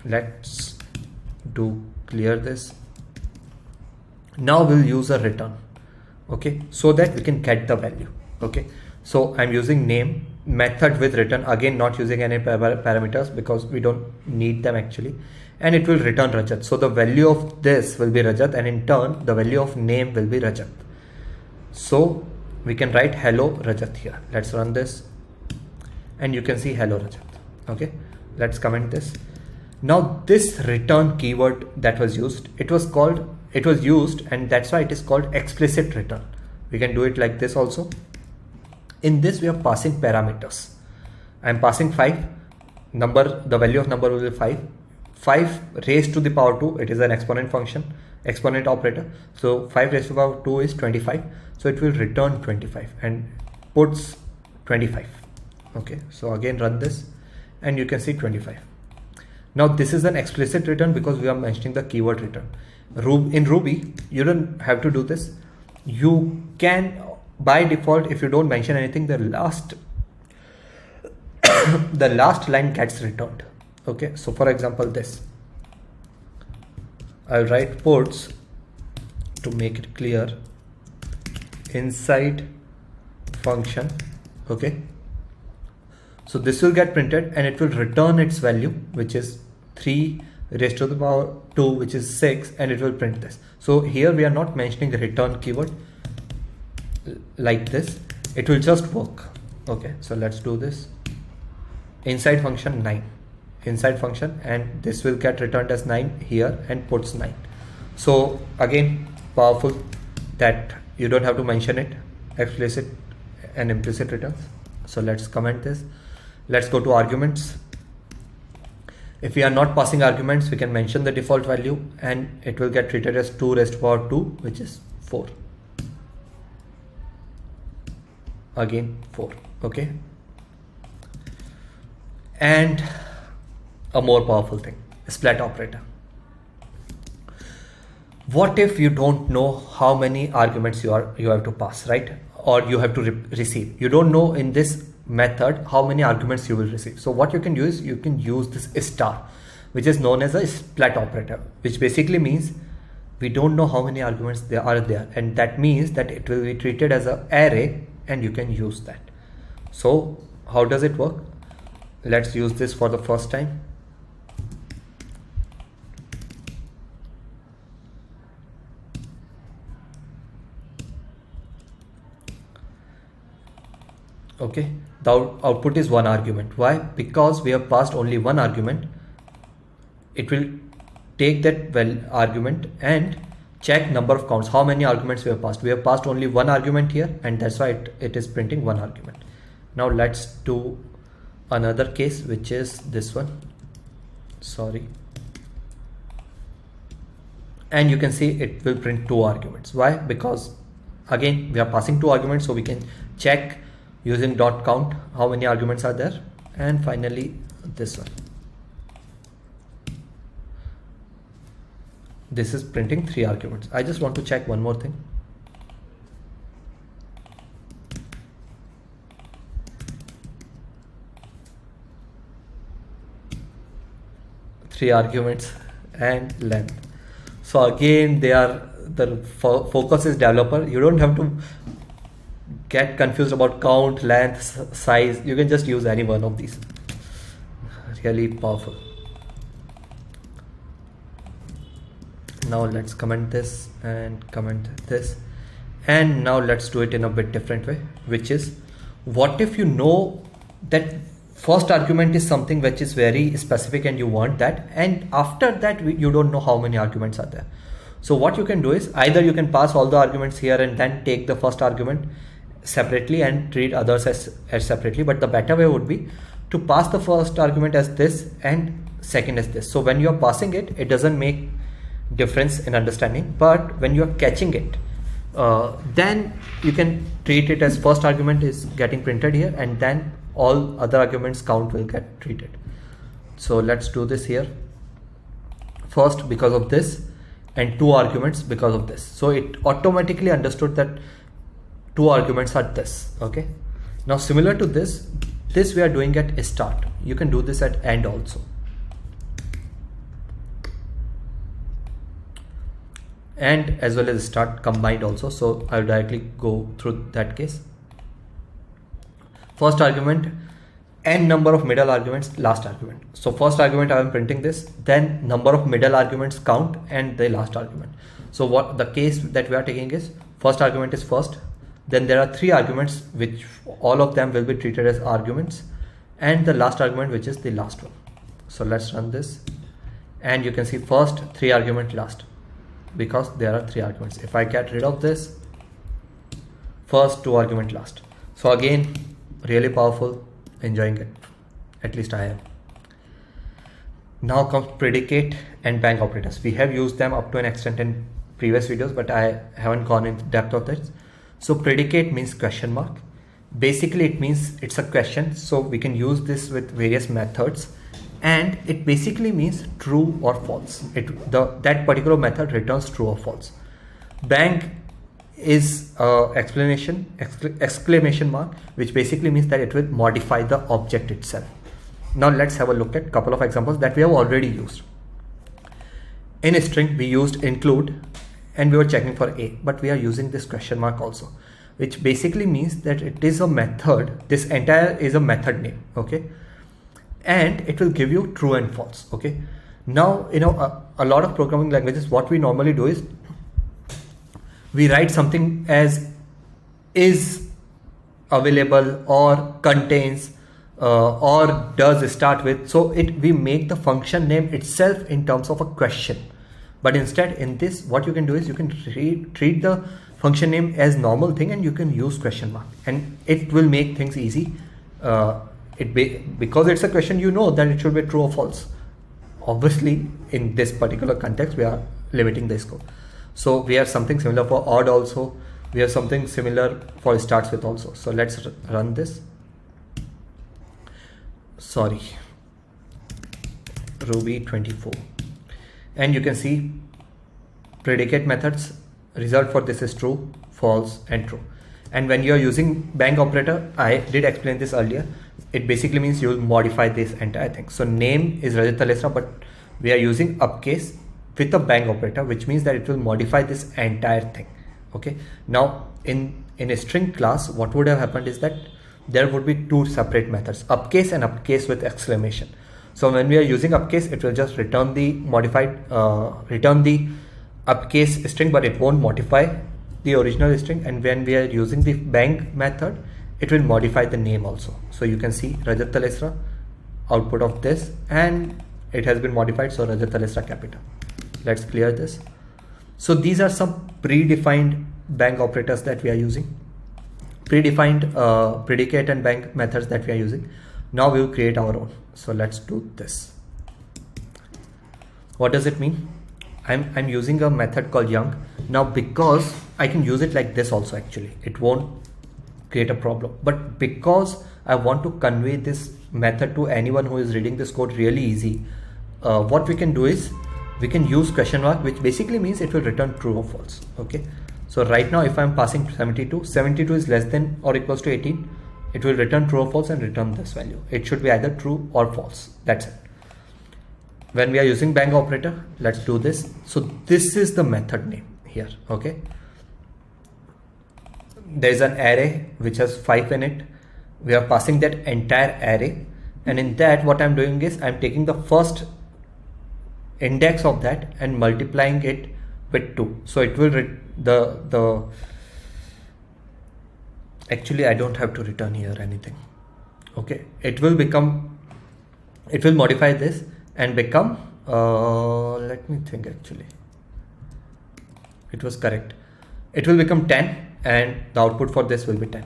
Let's do clear this. Now we'll use a return, okay, so that we can get the value. Okay, so I'm using name method with return, again not using any parameters because we don't need them actually, and it will return Rajat. So the value of this will be Rajat, and in turn the value of name will be Rajat. So we can write hello Rajat here. Let's run this, and you can see hello Rajat. Okay, let's comment this. Now this return keyword that was used, it was used, and that's why it is called explicit return. We can do it like this also. In this we are passing parameters. I am passing 5 number. The value of number will be 5 raised to the power 2. It is an exponent function, exponent operator. So 5 raised to the power 2 is 25. So it will return 25 and puts 25. Okay, so again run this, and you can see 25. Now this is an explicit return because we are mentioning the keyword return. In Ruby, you don't have to do this. You can, by default, if you don't mention anything, the last line gets returned. Okay, so for example, this, I'll write ports to make it clear, inside function. Okay, so this will get printed, and it will return its value, which is 3 raised to the power 2, which is 6, and it will print this. So here we are not mentioning the return keyword like this. It will just work. Okay, so let's do this. Inside function 9, inside function, and this will get returned as 9 here and puts 9. So again, powerful that you don't have to mention it, explicit and implicit returns. So let's comment this. Let's go to arguments. If we are not passing arguments, we can mention the default value and it will get treated as 2 raised to power 2, which is 4. Again 4. Okay. And a more powerful thing, split operator. What if you don't know how many arguments you have to pass, right? Or you have to receive. You don't know in this method how many arguments you will receive. So what you can do is you can use this star, which is known as a split operator, which basically means we don't know how many arguments there are there, and that means that it will be treated as an array and you can use that. So how does it work? Let's use this for the first time. Okay, the output is one argument. Why? Because we have passed only one argument. It will take that argument and check number of counts, how many arguments we have passed. We have passed only one argument here, and that's why it is printing one argument. Now let's do another case, which is this one. Sorry. And you can see it will print 2 arguments. Why? Because again we are passing 2 arguments, so we can check using dot count how many arguments are there. And finally this one, this is printing 3 arguments. I just want to check one more thing. Three arguments and length. So again, the focus is developer. You don't have to get confused about count, length, size. You can just use any one of these. Really powerful. Now let's comment this and comment this, and now let's do it in a bit different way, which is, what if you know that first argument is something which is very specific and you want that, and after that you don't know how many arguments are there. So what you can do is, either you can pass all the arguments here and then take the first argument separately and treat others as separately, but the better way would be to pass the first argument as this and second as this. So when you are passing it, it doesn't make difference in understanding, but when you are catching it, then you can treat it as first argument is getting printed here, and then all other arguments count will get treated. So let's do this here. First because of this, and 2 arguments because of this. So it automatically understood that 2 arguments are this. Okay. Now similar to this we are doing at start. You can do this at end also. And as well as start combined also. So I'll directly go through that case. First argument, n number of middle arguments, last argument. So first argument I am printing this, then number of middle arguments count, and the last argument. So what the case that we are taking is, first argument is first, then there are 3 arguments which all of them will be treated as arguments, and the last argument which is the last one. So let's run this, and you can see first 3 argument, last, because there are 3 arguments. If I get rid of this, first 2 argument, last. So again, really powerful, enjoying it, at least I am. Now comes predicate and bank operators. We have used them up to an extent in previous videos, but I haven't gone into depth of this. So predicate means question mark. Basically it means it's a question, so we can use this with various methods, and it basically means true or false. That particular method returns true or false. Bank is exclamation mark, which basically means that it will modify the object itself. Now let's have a look at a couple of examples that we have already used. In a string we used include, and we were checking for a, but we are using this question mark also, which basically means that it is a method. This entire is a method name. Okay, and it will give you true and false. Okay, now a lot of programming languages, what we normally do is we write something as is available or contains or does start with. So we make the function name itself in terms of a question. But instead in this, what you can do is you can treat the function name as normal thing, and you can use question mark, and it will make things easy. Because it's a question, you know that it should be true or false. obviously in this particular context we are limiting the scope. So we have something similar for odd also, we have something similar for starts with also. So let's run this. Sorry, Ruby 24, and you can see predicate methods, result for this is true, false and true. And when you are using bang operator, I did explain this earlier, it basically means you will modify this entire thing. So name is Rajat Talesra, but we are using uppercase with a bang operator, which means that it will modify this entire thing. Okay, now in a string class, what would have happened is that there would be two separate methods, uppercase and uppercase with exclamation. So when we are using uppercase, it will just return the return the uppercase string, but it won't modify the original string. And when we are using the bang method, it will modify the name also. So you can see Rajat Talesra, output of this, and it has been modified, so Rajat Talesra capital. Let's clear this. So these are some predefined bang operators that we are using, predefined predicate and bang methods that we are using. Now we will create our own. So let's do this. What does it mean? I'm using a method called young. Now because I can use it like this also, actually it won't create a problem, but because I want to convey this method to anyone who is reading this code really easy, what we can do is we can use question mark, which basically means it will return true or false. Okay, so right now if I'm passing 72 is less than or equals to 18, it will return true or false and return this value. It should be either true or false. That's it. When we are using bang operator, let's do this. So this is the method name here. Okay, there's an array which has 5 in it. We are passing that entire array, and in that what I'm doing is I'm taking the first index of that and multiplying it with 2. So it will actually I don't have to return here anything. Okay, it will modify this and become let me think, actually it was correct, it will become 10 and the output for this will be 10.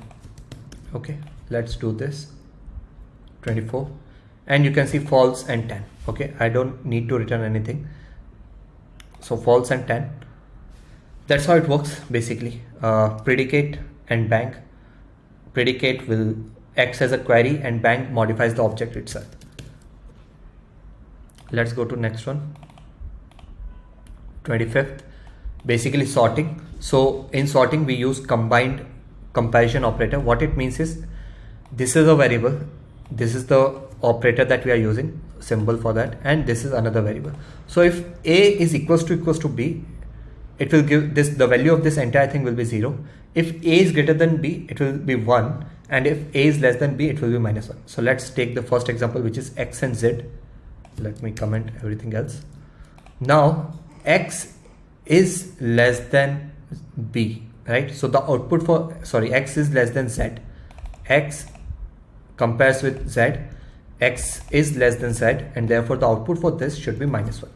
Okay, let's do this. 24, and you can see false and 10. Okay, I don't need to return anything, so false and 10. That's how it works basically. Predicate and bang. Predicate will acts as a query and bang modifies the object itself. Let's go to next one. 25th, basically sorting. So in sorting we use combined comparison operator. What it means is this is a variable, this is the operator that we are using, symbol for that, and this is another variable. So if a is equals to b, it will give this, the value of this entire thing will be 0. If a is greater than b, it will be 1, and if a is less than b, it will be -1. So let's take the first example, which is x and z. Let me comment everything else. Now x is less than b, right? So the output for, sorry, x is less than z, x compares with z, x is less than z, and therefore the output for this should be -1.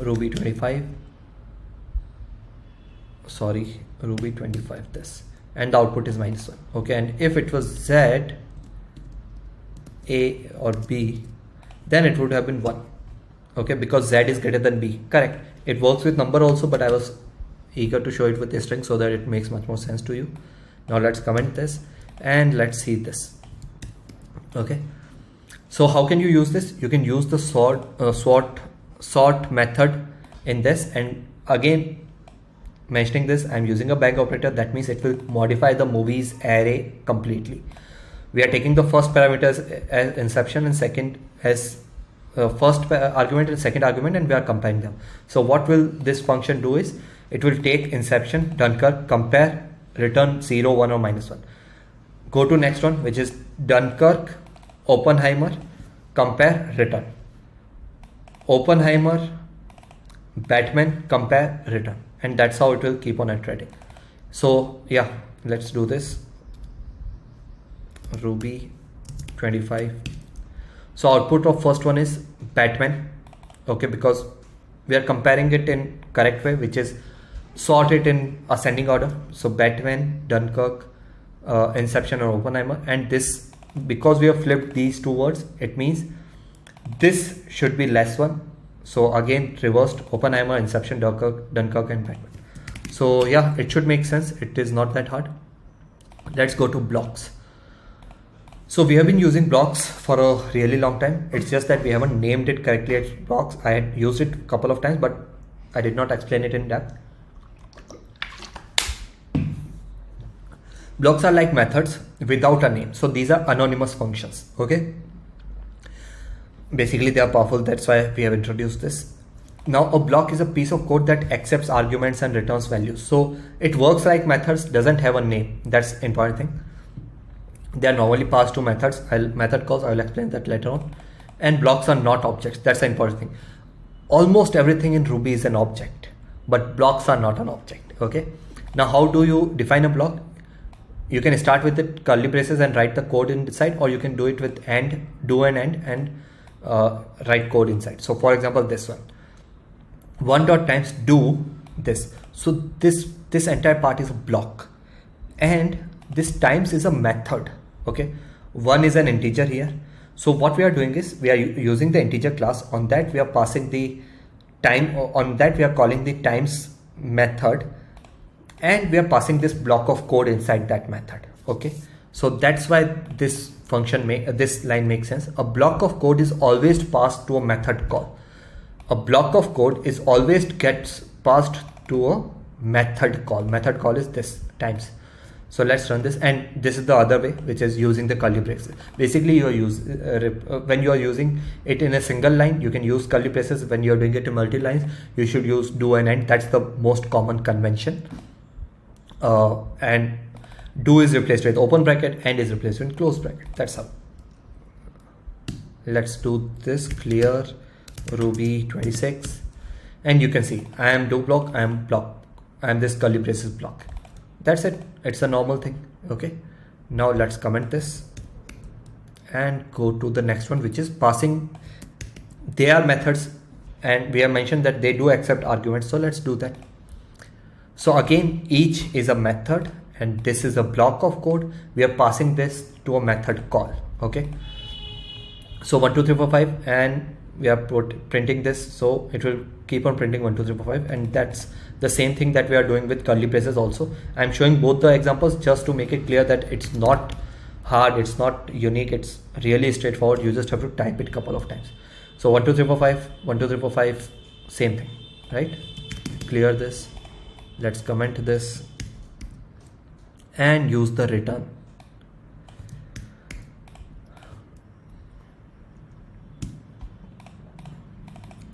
Ruby 25, sorry, Ruby 25 this, and the output is -1. Okay, and if it was z, a or b, then it would have been 1. Okay, because z is greater than b. Correct, it works with number also, but I was eager to show it with a string so that it makes much more sense to you. Now let's comment this and let's see this. Okay, so how can you use this? You can use the sort method in this, and again mentioning this, I'm using a bang operator. That means it will modify the movies array completely. We are taking the first parameter as inception and second as first argument and second argument, and we are comparing them. So what will this function do is it will take inception, Dunkirk, compare, return 0, 1 or -1. Go to next one, which is Dunkirk, Oppenheimer, compare, return. Oppenheimer, Batman, compare, return, and that's how it will keep on iterating. So yeah, let's do this. Ruby 25. So output of first one is Batman. Okay, because we are comparing it in correct way, which is sort it in ascending order. So Batman, Dunkirk, inception or Oppenheimer, and this, because we have flipped these two words, it means this should be less one. So again, reversed Oppenheimer, inception, Dunkirk and Batman. So yeah, it should make sense. It is not that hard. Let's go to blocks. So we have been using blocks for a really long time. It's just that we haven't named it correctly as blocks. I had used it a couple of times, but I did not explain it in depth. Blocks are like methods without a name. So these are anonymous functions. Okay. Basically, they are powerful. That's why we have introduced this. Now, a block is a piece of code that accepts arguments and returns values. So it works like methods, doesn't have a name. That's the important thing. They are normally passed to methods. Method calls, I will explain that later on. And blocks are not objects. That's the important thing. Almost everything in Ruby is an object, but blocks are not an object. Okay. Now, how do you define a block? You can start with the curly braces and write the code inside, or you can do it with and, do an and write code inside. So for example, this one dot times do this. So this entire part is a block, and this times is a method. Okay, one is an integer here. So what we are doing is we are using the integer class. On that we are passing the time. On that we are calling the times method, and we are passing this block of code inside that method. Okay, so that's why this function this line makes sense. A block of code is always passed to a method call. A block of code is always gets passed to a method call. Method call is this times. So let's run this, and this is the other way, which is using the curly braces. Basically, you are when you are using it in a single line, you can use curly braces. When you are doing it in multi lines, you should use do and end. That's the most common convention. And do is replaced with open bracket, and is replaced with close bracket. That's how. Let's do this. Clear Ruby 26, and you can see I am do block, I am block, I am this curly braces block. That's it. It's a normal thing. Okay, now let's comment this and go to the next one, which is passing. They are methods, and we have mentioned that they do accept arguments. So let's do that. So again, each is a method, and this is a block of code. We are passing this to a method call. Okay, so 1 2 3 4 5, and we are printing this, so it will keep on printing 1 2 3 4 5, and that's the same thing that we are doing with curly braces also. I'm showing both the examples just to make it clear that it's not hard, it's not unique, it's really straightforward. You just have to type it a couple of times. So 1 2 3 4 5, 1 2 3 4 5, same thing, right? Clear this. Let's comment this and use the return.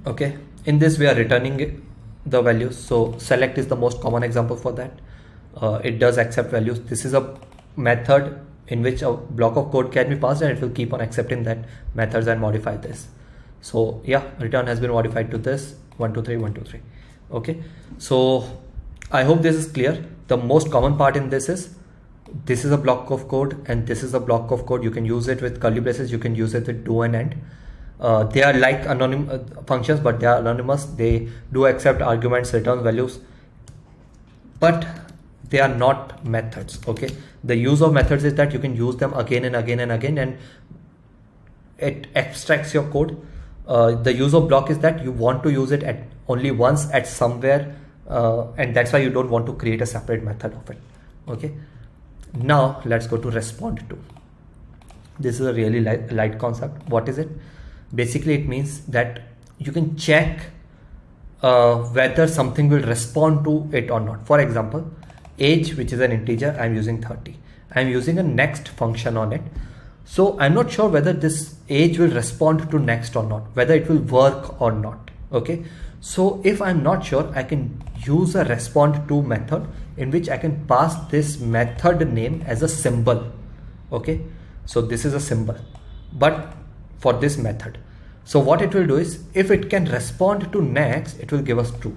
Okay, in this we are returning the values. So select is the most common example for that. It does accept values. This is a method in which a block of code can be passed, and it will keep on accepting that methods and modify this. So yeah, return has been modified to this 1 2 3 1 2 3. Okay, so I hope this is clear. The most common part in this is a block of code, and this is a block of code. You can use it with curly braces, you can use it with do and end. They are like anonymous functions, but they are anonymous. They do accept arguments, return values, but they are not methods. Okay, the use of methods is that you can use them again and again and again, and it abstracts your code. The use of block is that you want to use it at only once at somewhere, and that's why you don't want to create a separate method of it. Okay, now let's go to respond to. This is a really light concept. What is it? Basically, it means that you can check whether something will respond to it or not. For example, age, which is an integer, I'm using 30. I'm using a next function on it. So I'm not sure whether this age will respond to next or not, whether it will work or not. Okay, so if I'm not sure, I can use a respond to method in which I can pass this method name as a symbol. Okay, so this is a symbol, but for this method. So what it will do is, if it can respond to next, it will give us true.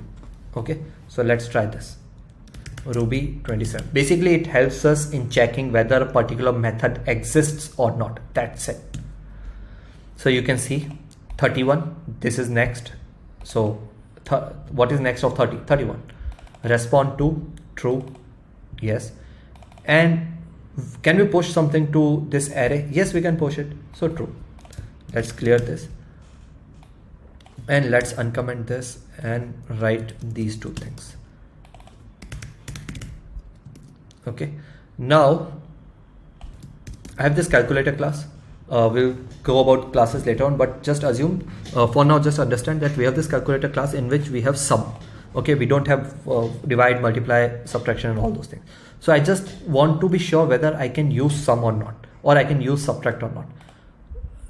Okay, so let's try this. Ruby 27. Basically, it helps us in checking whether a particular method exists or not. That's it. So you can see 31. This is next. So what is next of 30? 31. Respond to true. Yes. And Can we push something to this array? Yes, we can push it. So true. Let's clear this. And let's uncomment this and write these two things. Okay. Now I have this calculator class. We'll go about classes later on, but just assume for now, just understand that we have this calculator class in which we have sum. Okay, we don't have divide, multiply, subtraction and all those things. So I just want to be sure whether I can use sum or not, or I can use subtract or not.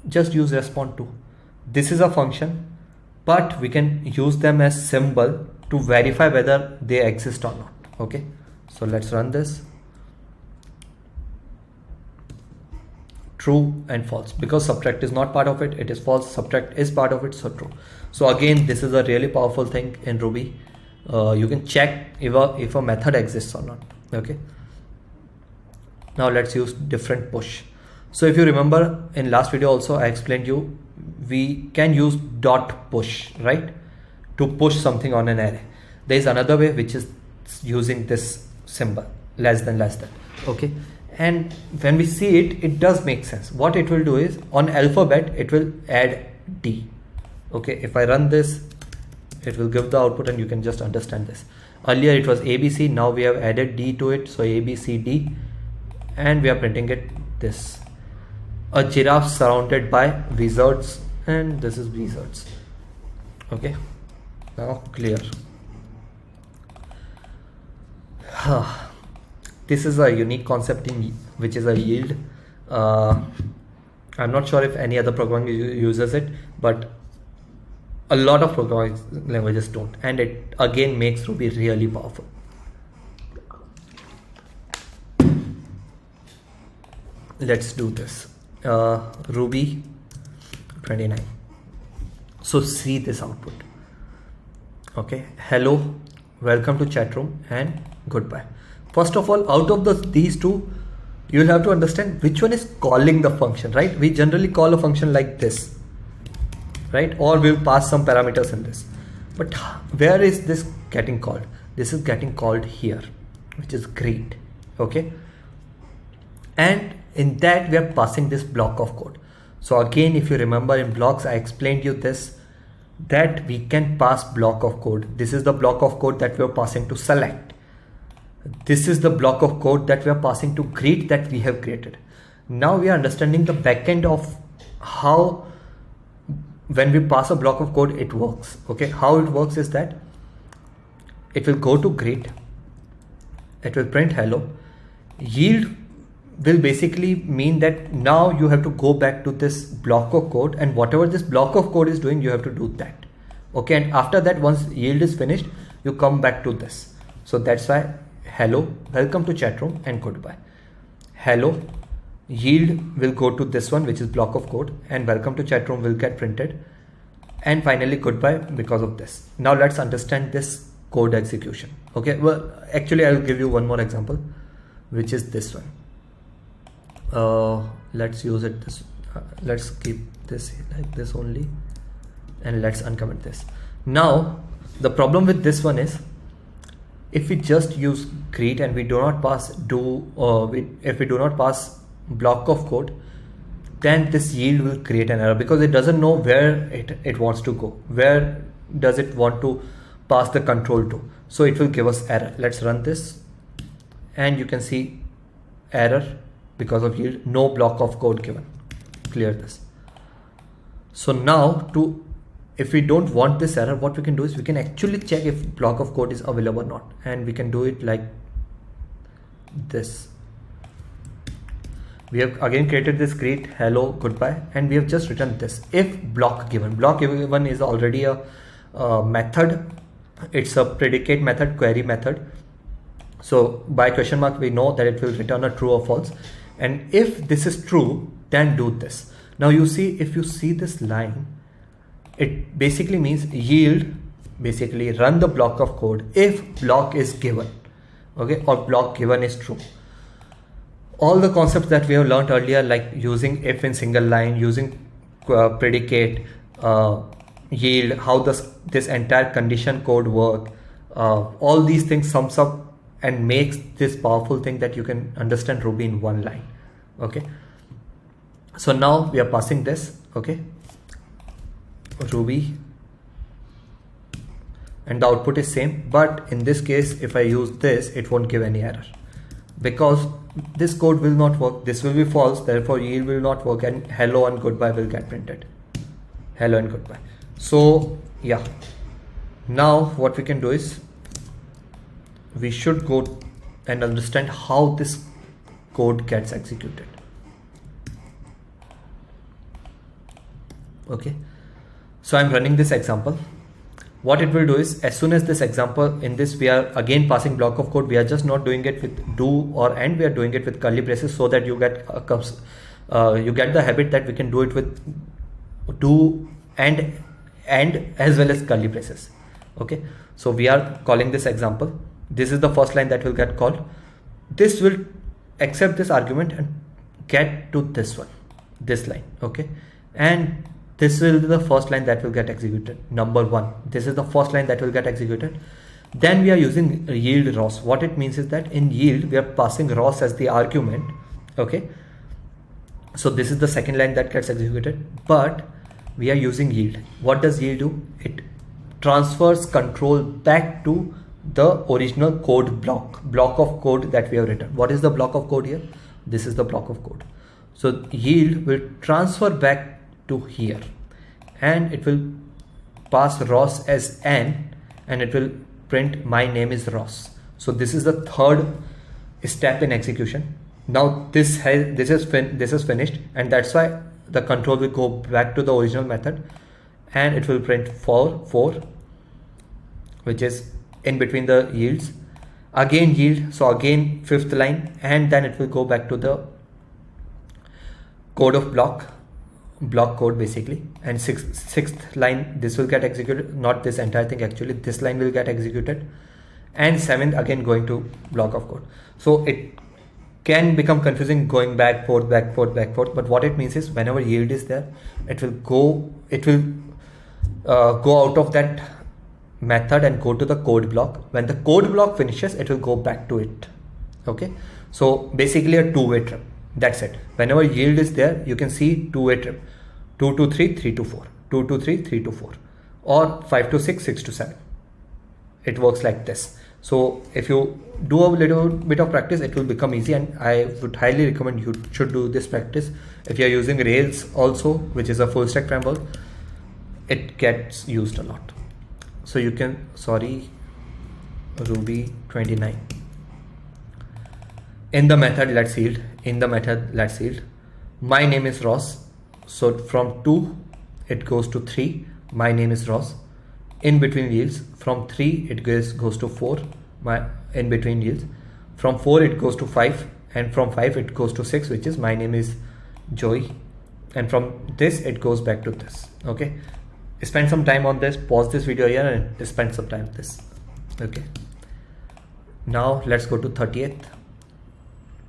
Just use respond to. This is a function, but we can use them as symbol to verify whether they exist or not. Okay, so let's run this. True and false, because subtract is not part of it, it is false. Subtract is part of it, so true. So again, this is a really powerful thing in Ruby. You can check if a method exists or not. Okay, now let's use different push. So if you remember in last video also I explained you we can use dot push, right, to push something on an array. There is another way, which is using this symbol less than. Okay, and when we see it, it does make sense. What it will do is on alphabet it will add D. Okay, if I run this, it will give the output and you can just understand this. Earlier it was ABC, now we have added D to it, so ABCD, and we are printing it this. A giraffe surrounded by wizards, and this is wizards. Okay, now clear. This is a unique concept in which is a yield. I'm not sure if any other programming uses it, but a lot of programming languages don't, and it again makes Ruby really powerful. Let's do this. Ruby 29. So see this output. Okay, hello, welcome to chat room, and goodbye. First of all, out of these two, you'll have to understand which one is calling the function, right? We generally call a function like this, right? Or we'll pass some parameters in this. But where is this getting called? This is getting called here, which is great. Okay, and in that we are passing this block of code. So again, if you remember in blocks, I explained you this, that we can pass block of code. This is the block of code that we are passing to select. This is the block of code that we are passing to greet that we have created. Now we are understanding the backend of how when we pass a block of code it works. Okay, how it works is that it will go to greet, it will print hello. Yield will basically mean that now you have to go back to this block of code, and whatever this block of code is doing, you have to do that. Okay, and after that, once yield is finished, you come back to this. So that's why hello, welcome to chat room, and goodbye. Hello, yield will go to this one, which is block of code, and welcome to chat room will get printed, and finally goodbye because of this. Now let's understand this code execution. Okay, well actually I'll give you one more example, which is this one. Let's use it this. Let's keep this like this only, and let's uncomment this. Now the problem with this one is, if we just use greet and we do not pass if we do not pass block of code, then this yield will create an error because it doesn't know where it wants to go. Where does it want to pass the control to? So it will give us error. Let's run this, and you can see error because of yield, no block of code given. Clear this. So now if we don't want this error, what we can do is we can actually check if block of code is available or not, and we can do it like this. We have again created this greet, hello, goodbye, and we have just written this. If block given is already a method. It's a predicate method, query method. So by question mark, we know that it will return a true or false. And if this is true, then do this. Now you see, if you see this line, it basically means yield, basically run the block of code if block is given, okay, or block given is true. All the concepts that we have learned earlier, like using if in single line, using predicate, yield, how does this entire condition code work, all these things sums up and makes this powerful thing that you can understand Ruby in one line. Okay, so now we are passing this, okay, Ruby, and the output is same, but in this case if I use this, it won't give any error because this code will not work. This will be false, therefore yield will not work, and hello and goodbye will get printed. Hello and goodbye. So yeah, now what we can do is we should go and understand how this code gets executed. Okay, so I'm running this example. What it will do is, as soon as this example, in this we are again passing block of code. We are just not doing it with do or and, we are doing it with curly braces, so that you get the habit that we can do it with do and as well as curly braces. Okay, so we are calling this example. This is the first line that will get called. This will accept this argument and get to this one, this line. Okay, and this will be the first line that will get executed. Number one, this is the first line that will get executed. Then we are using yield rows. What it means is that in yield we are passing rows as the argument. Okay, so this is the second line that gets executed, but we are using yield. What does yield do? It transfers control back to the original code block of code that we have written. What is the block of code here? This is the block of code. So yield will transfer back to here, and it will pass Ross as n, and it will print my name is Ross. So this is the third step in execution. Now this is finished, and that's why the control will go back to the original method, and it will print 4, which is in between the yields. Again yield, so again fifth line, and then it will go back to the code of block code basically, and sixth line, this will get executed, not this entire thing actually, this line will get executed, and seventh again going to block of code. So it can become confusing going back forth, but what it means is whenever yield is there, it will go out of that method and go to the code block. When the code block finishes, it will go back to it. Okay, so basically a two-way trip. That's it. Whenever yield is there, you can see two-way trip: 2 to 3, 3 to 4, 2 to 3, 3 to 4, or 5 to 6, 6 to 7. It works like this. So if you do a little bit of practice, it will become easy, and I would highly recommend you should do this practice. If you are using Rails also, which is a full stack framework, it gets used a lot. So you can, Ruby 29. In the method let's yield, my name is Ross. So from 2 it goes to 3, my name is Ross. In between yields, from 3 it goes to 4, my in between yields. From 4 it goes to 5, and from 5 it goes to 6, which is my name is Joey. And from this it goes back to this. Okay, spend some time on this, pause this video here and spend some time on this. Okay, now let's go to 30th.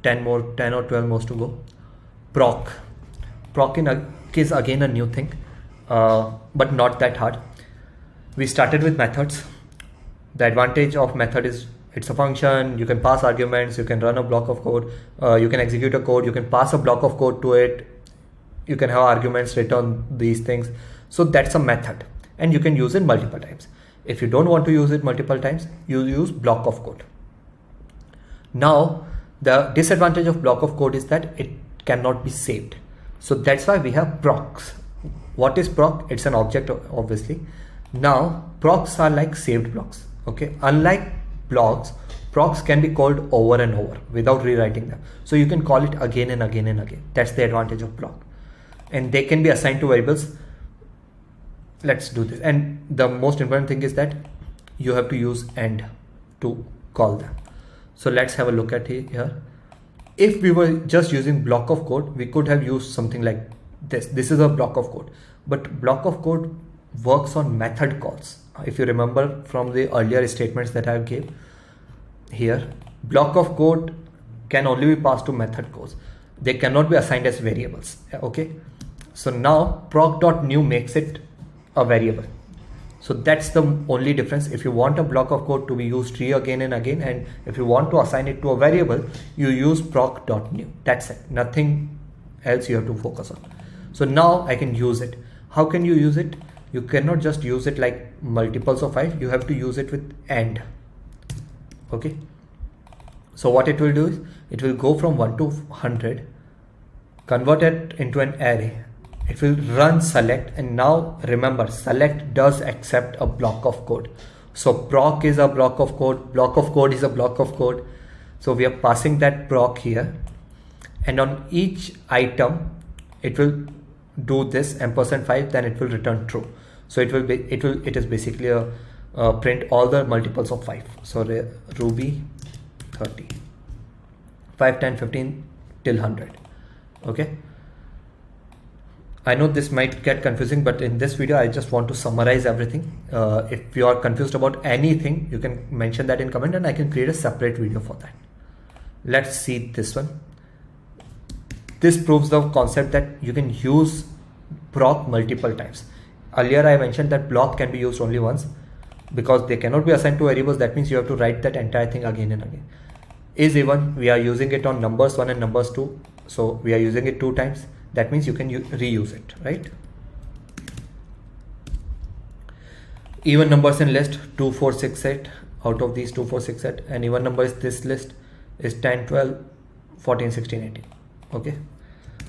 10 or 12 more to go. Proc is again a new thing, but not that hard. We started with methods. The advantage of method is it's a function. You can pass arguments, you can run a block of code, you can execute a code, you can pass a block of code to it, you can have arguments, return these things. So that's a method, and you can use it multiple times. If you don't want to use it multiple times, you use block of code. Now the disadvantage of block of code is that it cannot be saved. So that's why we have procs. What is proc? It's an object, obviously. Now procs are like saved blocks. Okay, unlike blocks, procs can be called over and over without rewriting them. So you can call it again and again and again. That's the advantage of block, and they can be assigned to variables. Let's do this. And the most important thing is that you have to use end to call them. So let's have a look at here. If we were just using block of code, we could have used something like this. This is a block of code, but block of code works on method calls. If you remember from the earlier statements that I gave here, block of code can only be passed to method calls. They cannot be assigned as variables. Okay, so now proc.new makes it a variable. So that's the only difference. If you want a block of code to be used again and again, and if you want to assign it to a variable, you use proc.new. That's it. Nothing else you have to focus on. So now I can use it. How can you use it? You cannot just use it like multiples of 5. You have to use it with AND. Okay. So what it will do is it will go from 1 to 100, convert it into an array. It will run select, and now remember, select does accept a block of code. So proc is a block of code is a block of code. So we are passing that proc here, and on each item it will do this $5, then it will return true. So it is basically a print all the multiples of 5. So Ruby 30, 5, 10, 15 till 100. Okay. I know this might get confusing, but in this video I just want to summarize everything. If you are confused about anything, you can mention that in comment and I can create a separate video for that. Let's see this one. This proves the concept that you can use proc multiple times. Earlier I mentioned that block can be used only once because they cannot be assigned to variables. That means you have to write that entire thing again and again. Is even, we are using it on numbers 1 and numbers 2. So we are using it 2 times. That means you can reuse it, right? Even numbers in list 2, 4, 6, 8. Out of these 2, 4, 6, 8, and even number is this list is 10, 12, 14, 16, 18. Okay.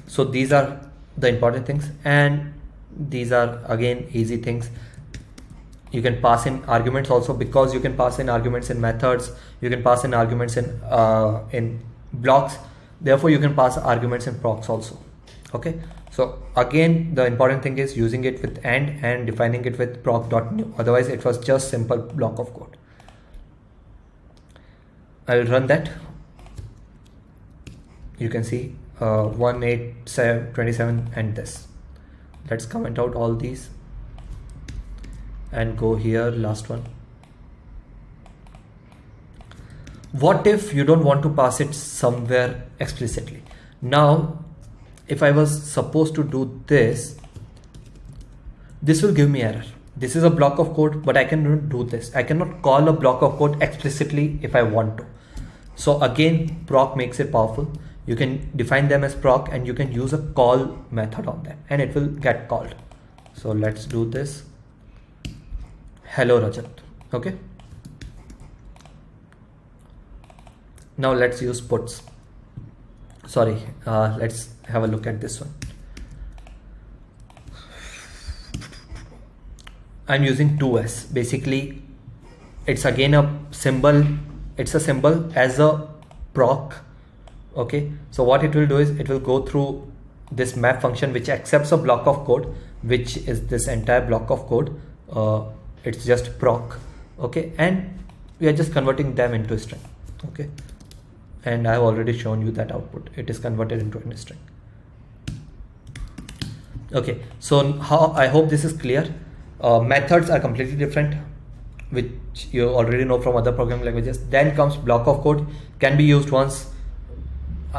So these are the important things, and these are again easy things. You can pass in arguments also, because you can pass in arguments in methods. You can pass in arguments in blocks. Therefore, you can pass arguments in procs also. Okay, so again the important thing is using it with and defining it with proc.new. Otherwise it was just simple block of code. I'll run that. You can see 1, 8, 7, 27 and this. Let's comment out all these and go here, last one. What if you don't want to pass it somewhere explicitly? Now if I was supposed to do this, this will give me error. This is a block of code, but I cannot do this. I cannot call a block of code explicitly if I want to. So again, proc makes it powerful. You can define them as proc and you can use a call method on them and it will get called. So let's do this. Hello Rajat. Okay. Now let's use puts. Sorry, let's have a look at this one. I'm using 2s. Basically, it's again a symbol. It's a symbol as a proc. Okay, so what it will do is it will go through this map function which accepts a block of code, which is this entire block of code. It's just proc. Okay, and we are just converting them into a string. Okay. And I have already shown you that output. It is converted into a string. Okay, so how I hope this is clear. Methods are completely different, which you already know from other programming languages. Then comes block of code, can be used once.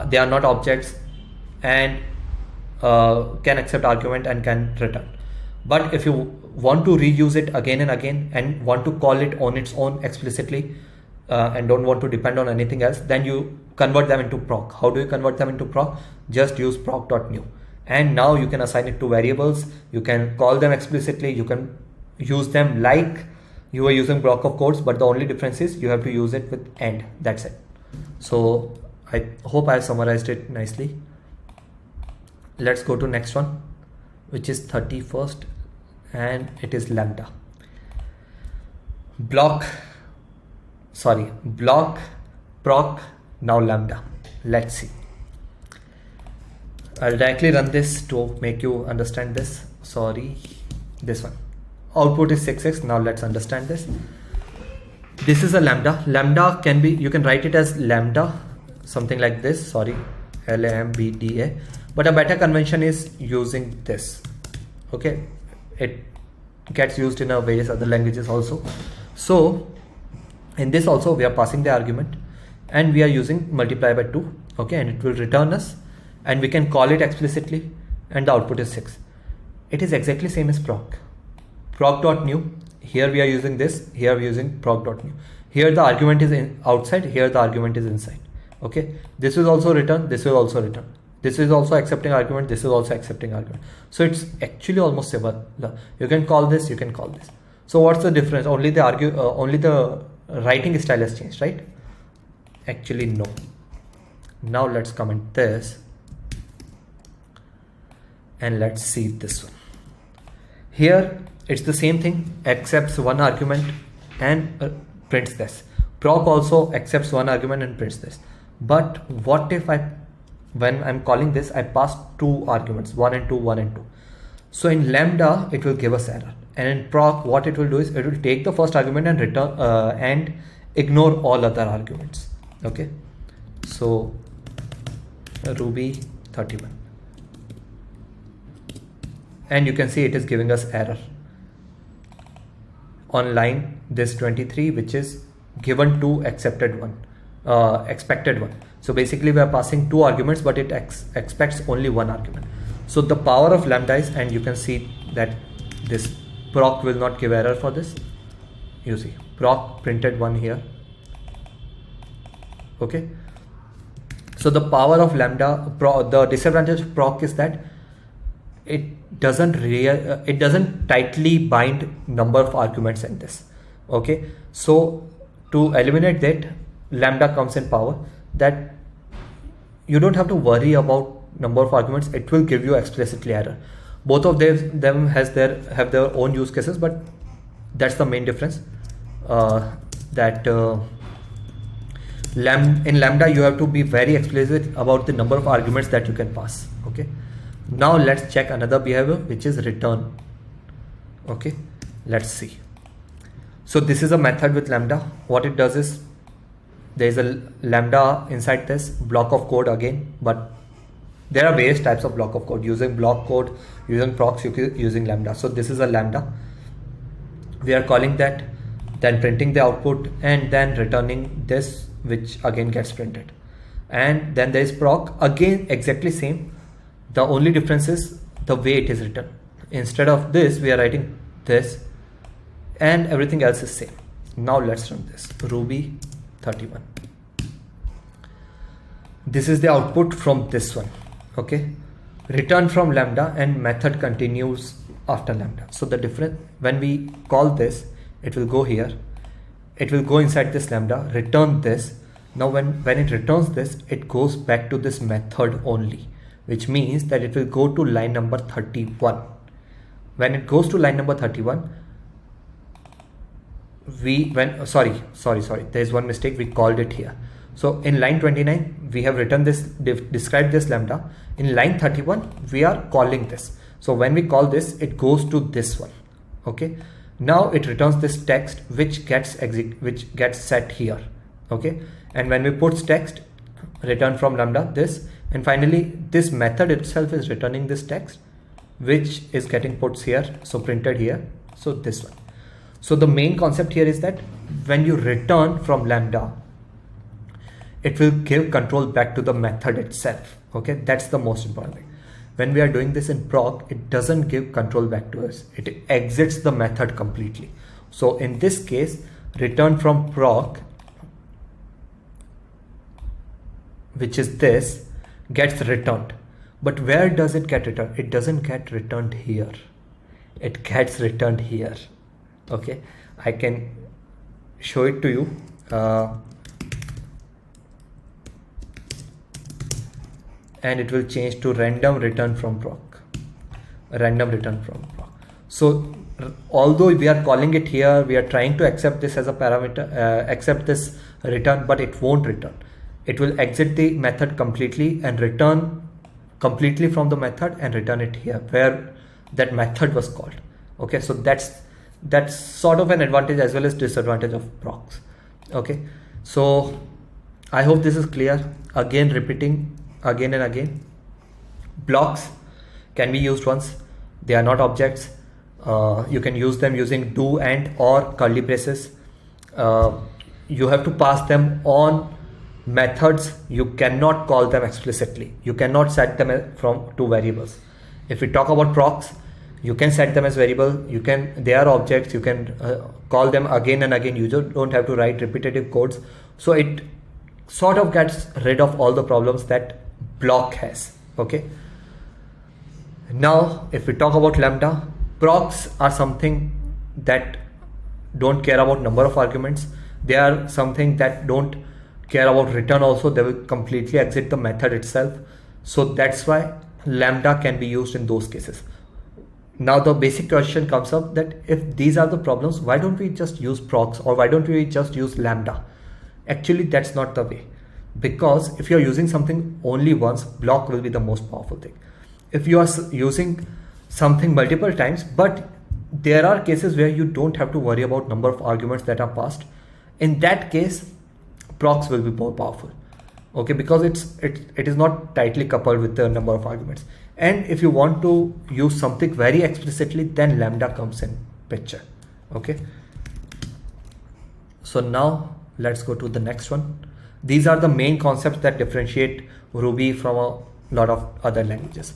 They are not objects and can accept argument and can return. But if you want to reuse it again and again and want to call it on its own explicitly, and don't want to depend on anything else, then you convert them into proc. How do you convert them into proc? Just use proc.new, and now you can assign it to variables. You can call them explicitly. You can use them like you were using block of codes, but the only difference is you have to use it with AND. That's it. So I hope I have summarized it nicely. Let's go to next one, which is 31st, and it is lambda. Block, proc, now lambda. Let's see. I'll directly run this to make you understand this. Sorry, this one. Output is 6x. Now let's understand this. This is a lambda. Lambda can be, you can write it as lambda, something like this. Sorry, lambda. But a better convention is using this. Okay, it gets used in various other languages also. So in this also we are passing the argument and we are using multiply by 2. Okay, and it will return us, and we can call it explicitly, and the output is 6. It is exactly same as proc. Proc.new, here we are using this, here we are using proc.new. Here the argument is outside, here the argument is inside. Okay, this is also return, this is also return. This is also accepting argument, this is also accepting argument. So it's actually almost similar. You can call this, you can call this. So what's the difference? Only the writing style has changed, right? Actually no. Now let's comment this and let's see this one. Here it's the same thing, accepts one argument and prints this. Proc also accepts one argument and prints this. But what if when I'm calling this, I pass two arguments, 1 and 2, 1 and 2. So in Lambda, it will give us error. And in proc, what it will do is it will take the first argument and return and ignore all other arguments. Okay. So Ruby 31. And you can see it is giving us error on line this 23, which is given to expected one. So basically we are passing two arguments, but it expects only one argument. So the power of Lambda is, and you can see that this proc will not give error for this. You see proc printed one here. Okay. So the power of Lambda, the disadvantage of proc is that it doesn't tightly bind number of arguments in this. Okay. So to eliminate that, Lambda comes in power, that you don't have to worry about number of arguments. It will give you explicitly error. Both of them have their own use cases, but that's the main difference. In Lambda you have to be very explicit about the number of arguments that you can pass. Okay. Now let's check another behavior, which is return. Okay. Let's see. So this is a method with Lambda. What it does is, there is a Lambda inside this block of code again, but there are various types of block of code, using block code, using procs, using Lambda. So this is a Lambda. We are calling that, then printing the output, and then returning this, which again gets printed. And then there is proc, again exactly same. The only difference is the way it is written. Instead of this, we are writing this, and everything else is same. Now let's run this, Ruby 31. This is the output from this one. Okay, return from Lambda, and method continues after Lambda. So the difference, when we call this, it will go here, it will go inside this Lambda, return this. Now when it returns this, it goes back to this method only, which means that it will go to line number 31. When it goes to line number 31, sorry, there is one mistake, we called it here. So in line 29, we have written this, described this Lambda. In line 31, we are calling this. So when we call this, it goes to this one. Okay. Now it returns this text, which gets set here. Okay. And when we put text, return from Lambda, this, and finally this method itself is returning this text, which is getting put here. So printed here. So this one. So the main concept here is that when you return from Lambda, it will give control back to the method itself. Okay, that's the most important thing. When we are doing this in proc, it doesn't give control back to us. It exits the method completely. So in this case, return from proc, which is this, gets returned. But where does it get returned? It doesn't get returned here. It gets returned here. Okay, I can show it to you. And it will change to random return from proc. Random return from proc. So although we are calling it here, we are trying to accept this as a parameter, accept this return, but it won't return. It will exit the method completely and return completely from the method and return it here where that method was called. Okay, so that's sort of an advantage as well as disadvantage of procs. Okay, so I hope this is clear. Again, repeating again and again, blocks can be used once. They are not objects. You can use them using do and or curly braces. You have to pass them on methods. You cannot call them explicitly. You cannot set them from two variables. If we talk about procs, You can set them as variable, they are objects, you can call them again and again. You don't have to write repetitive codes. So it sort of gets rid of all the problems that block has. Okay, now if we talk about lambda, procs are something that don't care about number of arguments. They are something that don't care about return also. They will completely exit the method itself. So that's why lambda can be used in those cases. Now the basic question comes up that if these are the problems, why don't we just use procs, or why don't we just use lambda? Actually, that's not the way, because if you're using something only once, block will be the most powerful thing. If you are using something multiple times, but there are cases where you don't have to worry about number of arguments that are passed, in that case procs will be more powerful. Okay, because it is not tightly coupled with the number of arguments. And if you want to use something very explicitly, then lambda comes in picture. Okay, so now let's go to the next one. These are the main concepts that differentiate Ruby from a lot of other languages.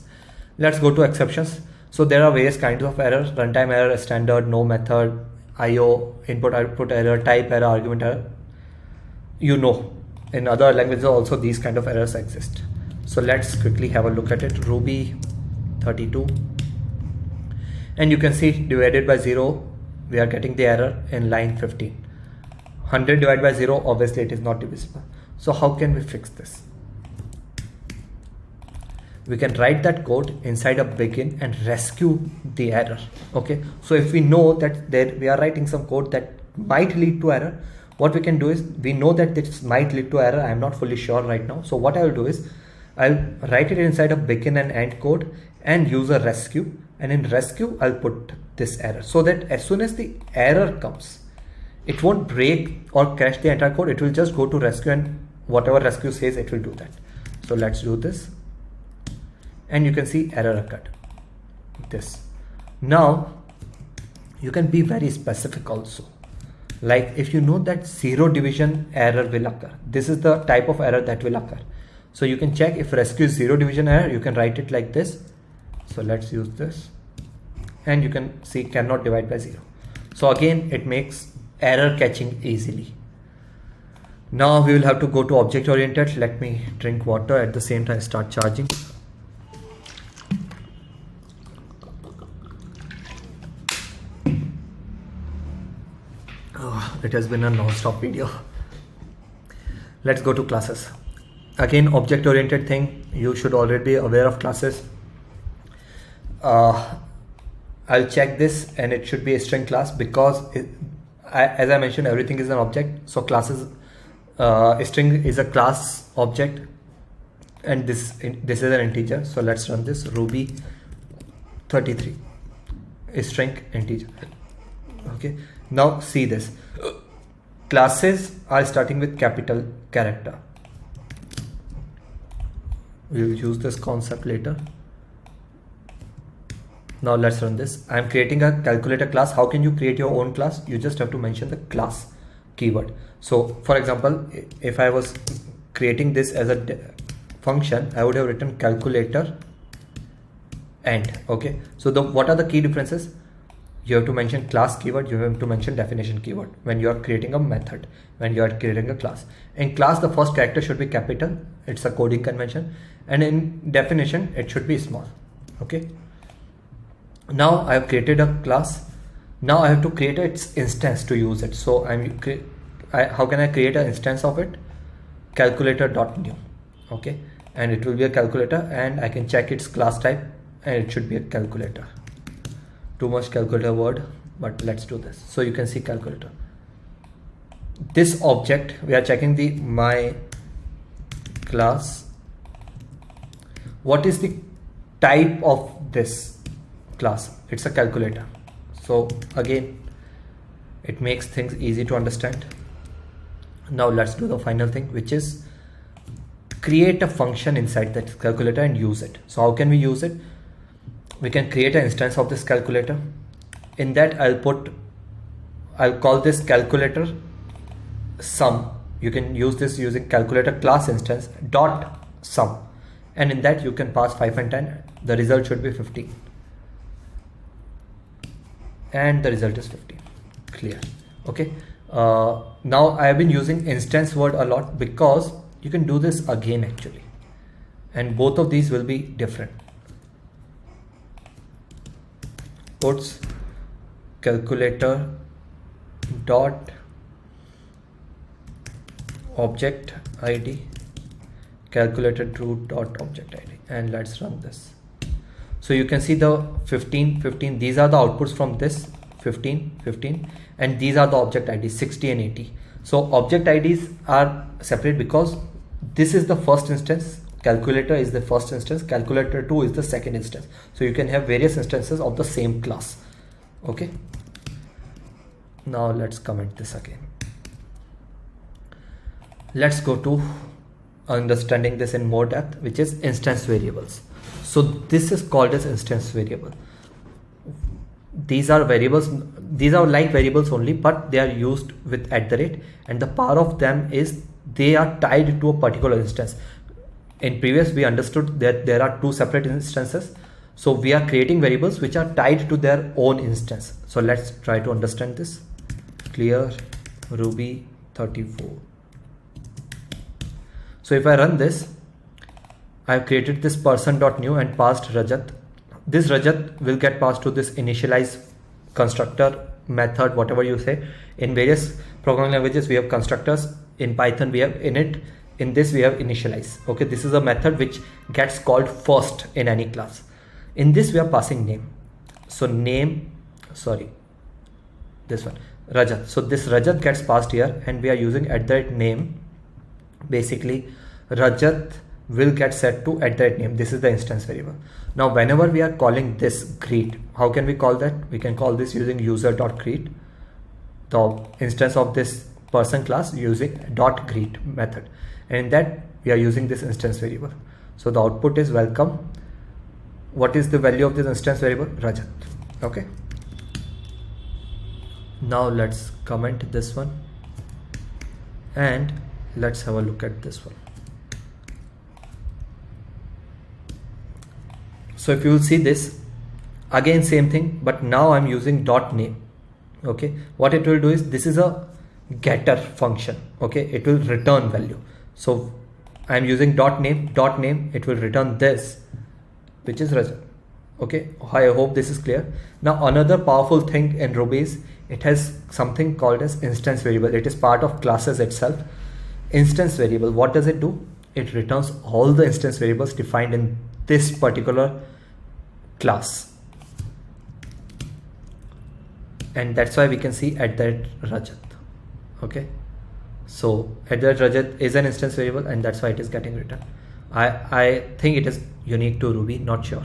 Let's go to exceptions. So there are various kinds of errors: runtime error, standard, no method, IO, input output error, type error, argument error. You know, in other languages also these kind of errors exist. So let's quickly have a look at it. Ruby 32, and you can see divided by 0, we are getting the error in line 15. 100 divided by 0, obviously it is not divisible. So how can we fix this? We can write that code inside a begin and rescue the error. Okay, so if we know that we are writing some code that might lead to error, what we can do is, we know that this might lead to error. I am not fully sure right now. So what I will do is, I'll write it inside a begin and end code and use a rescue, and in rescue I'll put this error, so that as soon as the error comes, it won't break or crash the entire code. It will just go to rescue, and whatever rescue says, it will do that. So let's do this, and you can see error occurred. This. Now you can be very specific also. Like if you know that 0 division error will occur, this is the type of error that will occur. So you can check if rescue is 0 division error, you can write it like this. So let's use this, and you can see cannot divide by 0. So again, it makes error catching easily. Now we will have to go to object oriented. Let me drink water, at the same time start charging. Oh, it has been a non-stop video. Let's go to classes. Again, object oriented thing, you should already be aware of classes. I'll check this, and it should be a string class, because as I mentioned, everything is an object. So classes, a string is a class object, and this is an integer. So let's run this. Ruby 33, a string integer. Okay, now see this. Classes are starting with capital character. We will use this concept later. Now let's run this. I am creating a calculator class. How can you create your own class? You just have to mention the class keyword. So for example, if I was creating this as a function, I would have written calculator end. Okay, so what are the key differences? You have to mention class keyword, you have to mention definition keyword when you are creating a method, when you are creating a class. In class, the first character should be capital, it's a coding convention, and in definition it should be small. Okay, now I have created a class. Now I have to create its instance to use it. So how can I create an instance of it? Calculator.new. Okay, and it will be a calculator, and I can check its class type, and it should be a calculator. Too much calculator word, but let's do this. So you can see calculator. This object, we are checking the my class. What is the type of this class? It's a calculator. So again, it makes things easy to understand. Now let's do the final thing, which is create a function inside that calculator and use it. So how can we use it? We can create an instance of this calculator. In that I'll call this calculator sum. You can use this using calculator class instance dot sum, and in that you can pass 5 and 10. The result should be 15. and the result is 15. Clear. Okay. Now I have been using instance word a lot because you can do this again actually, and both of these will be different. Puts calculator dot object id calculator true dot object id, and let's run this. So you can see the 15, these are the outputs from this 15, and these are the object IDs 60 and 80. So object IDs are separate because this is the first instance, calculator is the first instance, calculator 2 is the second instance. So you can have various instances of the same class. Okay. Now let's comment this again. Let's go to understanding this in more depth, which is instance variables. So this is called as instance variable. These are variables, these are like variables only, but they are used with @ and the power of them is they are tied to a particular instance. In previous we understood that there are two separate instances, so we are creating variables which are tied to their own instance. So let's try to understand this. Clear Ruby 34. So if I run this, I have created this person.new and passed Rajat. This Rajat will get passed to this initialize constructor method, whatever you say. In various programming languages we have constructors. In Python we have init. In this we have initialize. Okay, this is a method which gets called first in any class. In this we are passing name. So name, sorry, this one, Rajat. So this Rajat gets passed here, and we are using @name. Basically Rajat will get set to @name. This is the instance variable. Now whenever we are calling this greet, how can we call that? We can call this using user.greet, the instance of this person class, using .greet method, and in that we are using this instance variable. So the output is welcome. What is the value of this instance variable? Rajat. Okay. Now let's comment this one and let's have a look at this one. So if you will see this, again same thing, but now I'm using .name. Okay, what it will do is, this is a getter function. Okay, it will return value. So I'm using .name, it will return this, which is Rajat. Okay, I hope this is clear. Now another powerful thing in Ruby is it has something called as instance variable. It is part of classes itself. Instance variable, what does it do? It returns all the instance variables defined in this particular class, and that's why we can see @Rajat. Okay, so @Rajat is an instance variable, and that's why it is getting returned. I think it is unique to Ruby, not sure.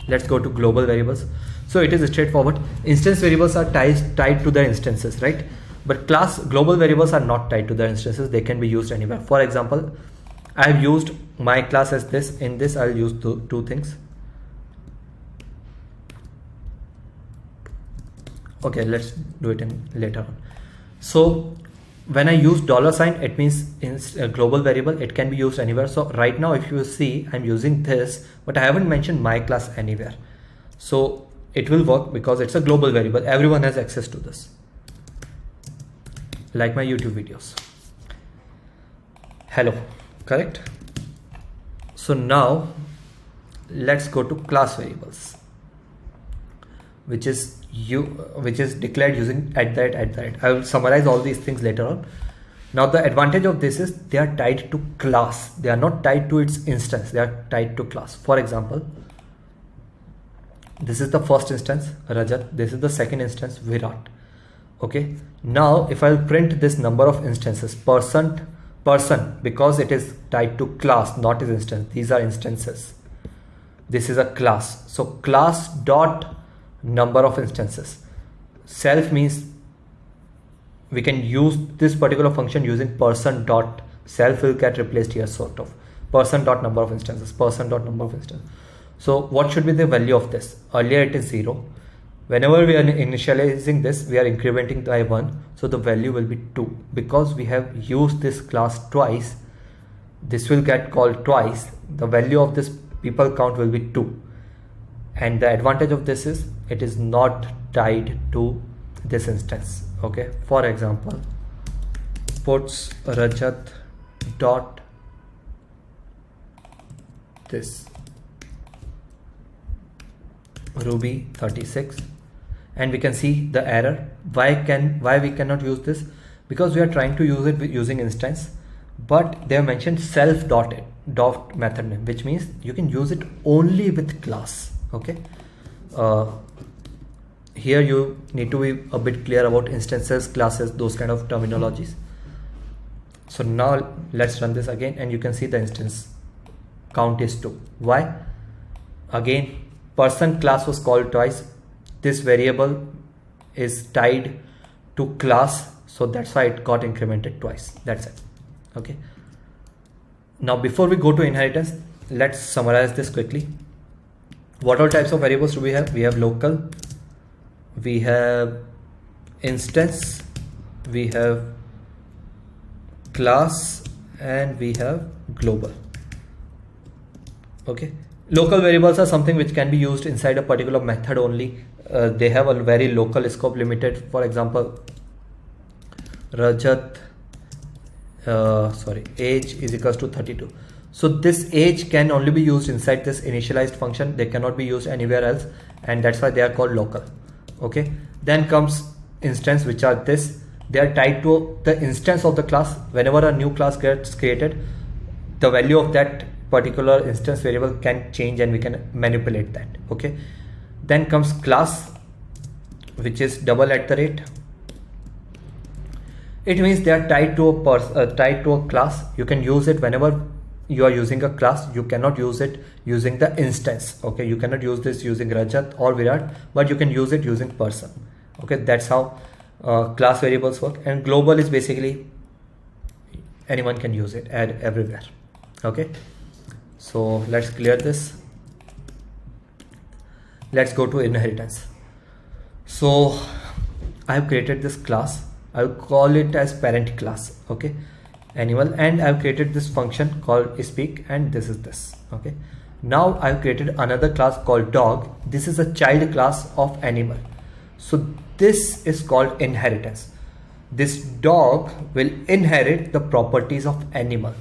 Let's go to global variables. So it is straightforward. Instance variables are tied to their instances, right? But global variables are not tied to their instances. They can be used anywhere. For example, I have used my class as this. In this I'll use two things. Okay, let's do it in later on. So when I use $, it means in a global variable. It can be used anywhere. So right now if you see, I'm using this, but I haven't mentioned my class anywhere. So it will work because it's a global variable. Everyone has access to this, like my YouTube videos. Hello, correct? So now let's go to class variables, which is declared using @. I will summarize all these things later on. Now the advantage of this is they are tied to class. They are not tied to its instance. They are tied to class. For example, this is the first instance, Rajat. This is the second instance, Virat. Okay, now if I'll print this number of instances, person, because it is tied to class, not its instance. These are instances. This is a class. So class dot number of instances. Self means we can use this particular function using person dot self will get replaced here, sort of. Person dot number of instances, person dot number of instances. So what should be the value of this? Earlier it is 0. Whenever we are initializing this, we are incrementing by 1. So the value will be 2. Because we have used this class twice, this will get called twice. The value of this people count will be 2. and the advantage of this is it is not tied to this instance. Okay, for example, puts Rajat dot this Ruby 36, and we can see the error. Why we cannot use this? Because we are trying to use it using instance, but they have mentioned self dot method name, which means you can use it only with class. Okay, here you need to be a bit clear about instances, classes, those kind of terminologies. So now let's run this again, and you can see the instance count is 2. Why? Again, person class was called twice. This variable is tied to class, so that's why it got incremented twice. That's it. Okay, now before we go to inheritance, let's summarize this quickly. What all types of variables do we have? We have local, we have instance, we have class, and we have global. Okay, local variables are something which can be used inside a particular method only. They have a very local scope, limited. For example, Rajat age is equals to 32. So this age can only be used inside this initialized function. They cannot be used anywhere else, and that's why they are called local. Okay, then comes instance, which are this. They are tied to the instance of the class. Whenever a new class gets created, the value of that particular instance variable can change, and we can manipulate that. Okay, then comes class, which is double at the rate. It means they are tied to a class. You can use it whenever you are using a class. You cannot use it using the instance. Okay, you cannot use this using Rajat or Virat, but you can use it using person. Okay, that's how class variables work. And global is basically anyone can use it, add everywhere. Okay, so let's clear this. Let's go to inheritance. So I have created this class. I will call it as parent class. Okay, animal, and I've created this function called speak, and this is this. Okay, now I've created another class called dog. This is a child class of animal. So this is called inheritance. This dog will inherit the properties of animal.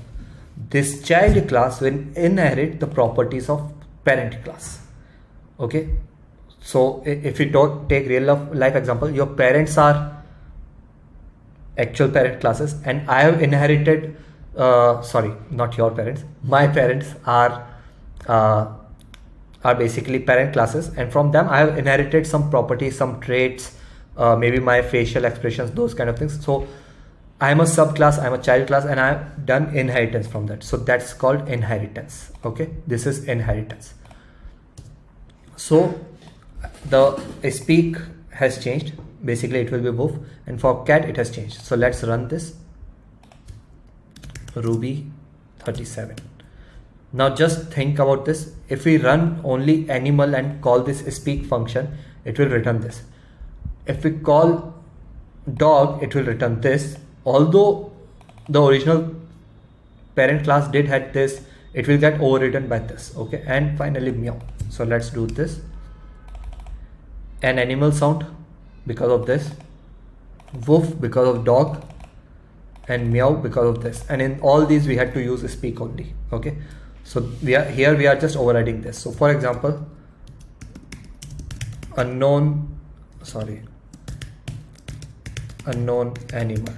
This child class will inherit the properties of parent class. Okay, so if you take real life example, your parents are actual parent classes, and I have inherited sorry, not your parents, my parents are basically parent classes, and from them I have inherited some properties, some traits, maybe my facial expressions, those kind of things. So I am a subclass, I am a child class, and I have done inheritance from that. So that's called inheritance. Okay, this is inheritance. So the speak has changed. Basically it will be move, and for cat it has changed. So let's run this Ruby 37. Now just think about this. If we run only animal and call this speak function, it will return this. If we call dog, it will return this. Although the original parent class did had this, it will get overwritten by this. Okay, and finally meow. So let's do this. An animal sound because of this, woof because of dog, and meow because of this. And in all these we had to use speak only. Okay, so we are just overriding this. So for example, unknown animal,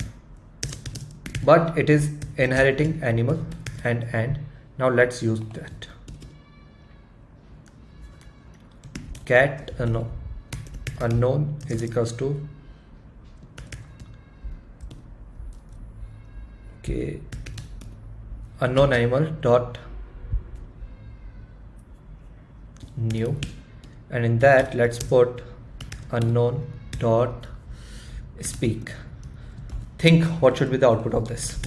but it is inheriting animal and now let's use that. Cat unknown is equals to unknown animal dot new, and in that let's put unknown dot speak. Think what should be the output of this.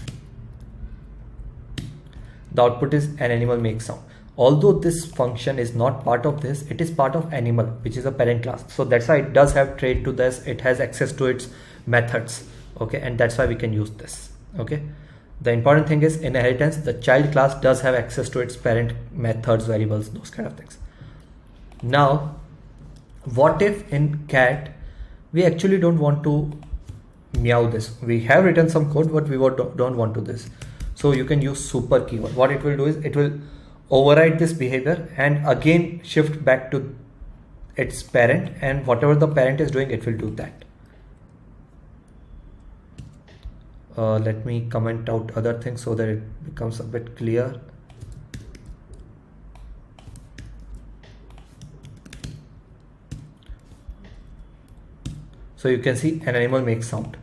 The output is an animal makes sound. Although this function is not part of this, it is part of animal, which is a parent class. So that's why it does have trait to this. It has access to its methods. Okay, and that's why we can use this. Okay, the important thing is inheritance. The child class does have access to its parent methods, variables, those kind of things. Now what if in cat we actually don't want to meow this? We have written some code but we don't want to this. So you can use super keyword. What it will do is it will override this behavior and again shift back to its parent, and whatever the parent is doing it will do that. Let me comment out other things so that it becomes a bit clear. So you can see an animal makes sound.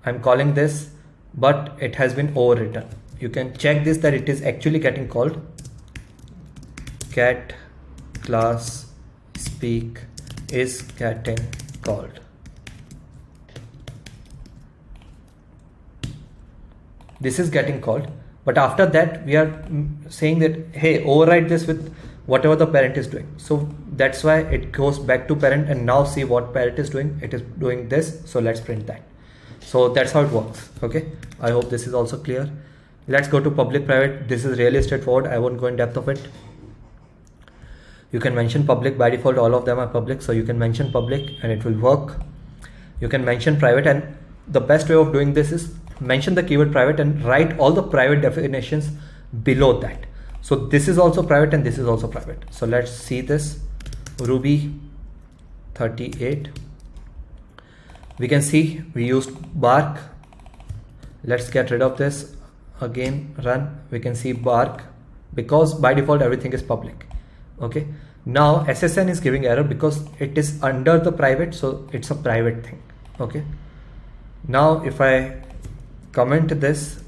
I'm calling this, but it has been overwritten. You can check this that it is actually getting called. Cat class speak is getting called. This is getting called, but after that we are saying that, hey, override this with whatever the parent is doing. So that's why it goes back to parent, and now see what parent is doing. It is doing this, so let's print that. So that's how it works. Okay, I hope this is also clear. Let's go to public private. This is really straightforward. I won't go in depth of it. You can mention public. By default all of them are public, so you can mention public and it will work. You can mention private, and the best way of doing this is mention the keyword private and write all the private definitions below that. So this is also private and this is also private. So let's see this. Ruby 38. We can see we used bark. Let's get rid of this. Again run. We can see bark because by default everything is public. Okay, now SSN is giving error because it is under the private, so it's a private thing. Okay, now if I comment this,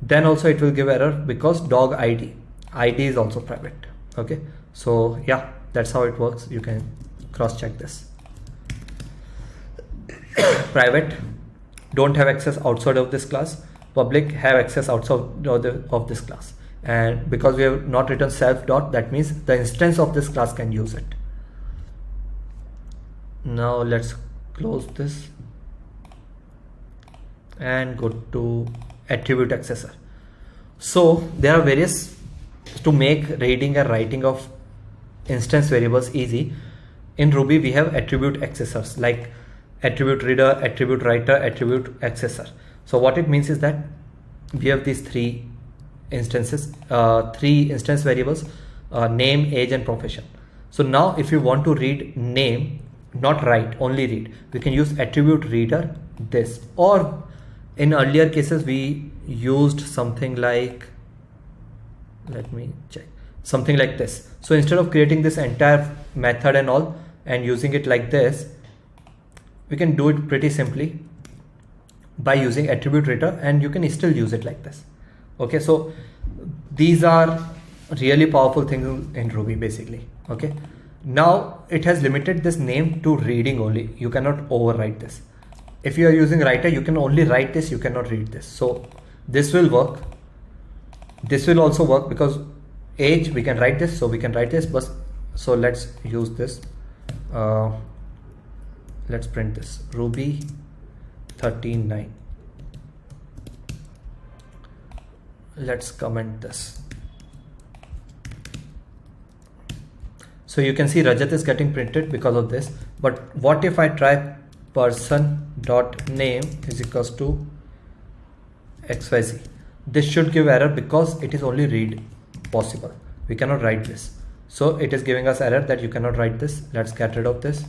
then also it will give error because dog ID is also private. Okay, so yeah, that's how it works. You can cross check this. Private don't have access outside of this class, public have access outside of this class, and because we have not written self dot, that means the instance of this class can use it. Now let's close this and go to attribute accessor. So there are various to make reading and writing of instance variables easy. In Ruby we have attribute accessors like attribute reader, attribute writer, attribute accessor. So what it means is that we have these three instances, three instance variables, name, age and profession. So now if you want to read name, not write, only read, we can use attribute reader this, or in earlier cases we used something like, let me check, something like this. So instead of creating this entire method and all and using it like this, we can do it pretty simply by using attribute reader, and you can still use it like this. Okay, so these are really powerful things in Ruby basically. Okay, now it has limited this name to reading only. You cannot overwrite this. If you are using writer, you can only write this, you cannot read this. So this will work. This will also work because age we can write this, so we can write this, but so let's use this. Let's print this Ruby 39. Let's comment this. So you can see Rajat is getting printed because of this. But what if I try person.name is equals to XYZ? This should give error because it is only read possible. We cannot write this. So it is giving us error that you cannot write this. Let's get rid of this.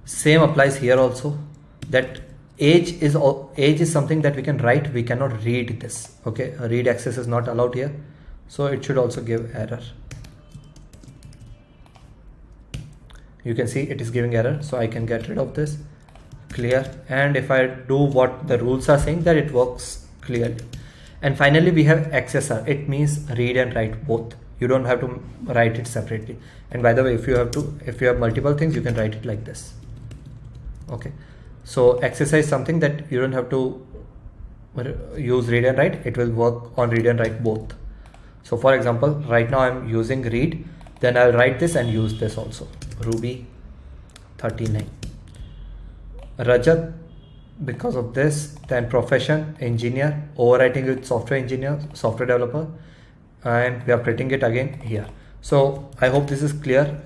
Same applies here also, that age is something that we can write, we cannot read this. Okay, a read access is not allowed here, so it should also give error. You can see it is giving error, so I can get rid of this. Clear. And if I do what the rules are saying, that it works clearly. And finally we have accessor. It means read and write both. You don't have to write it separately. And by the way, if you have multiple things, you can write it like this. Okay, so accessor is something that you don't have to use read and write. It will work on read and write both. So for example, right now I'm using read, then I'll write this and use this also. Ruby 39. Rajat because of this, then profession, engineer, overwriting with software engineer, software developer, and we are printing it again here. So I hope this is clear.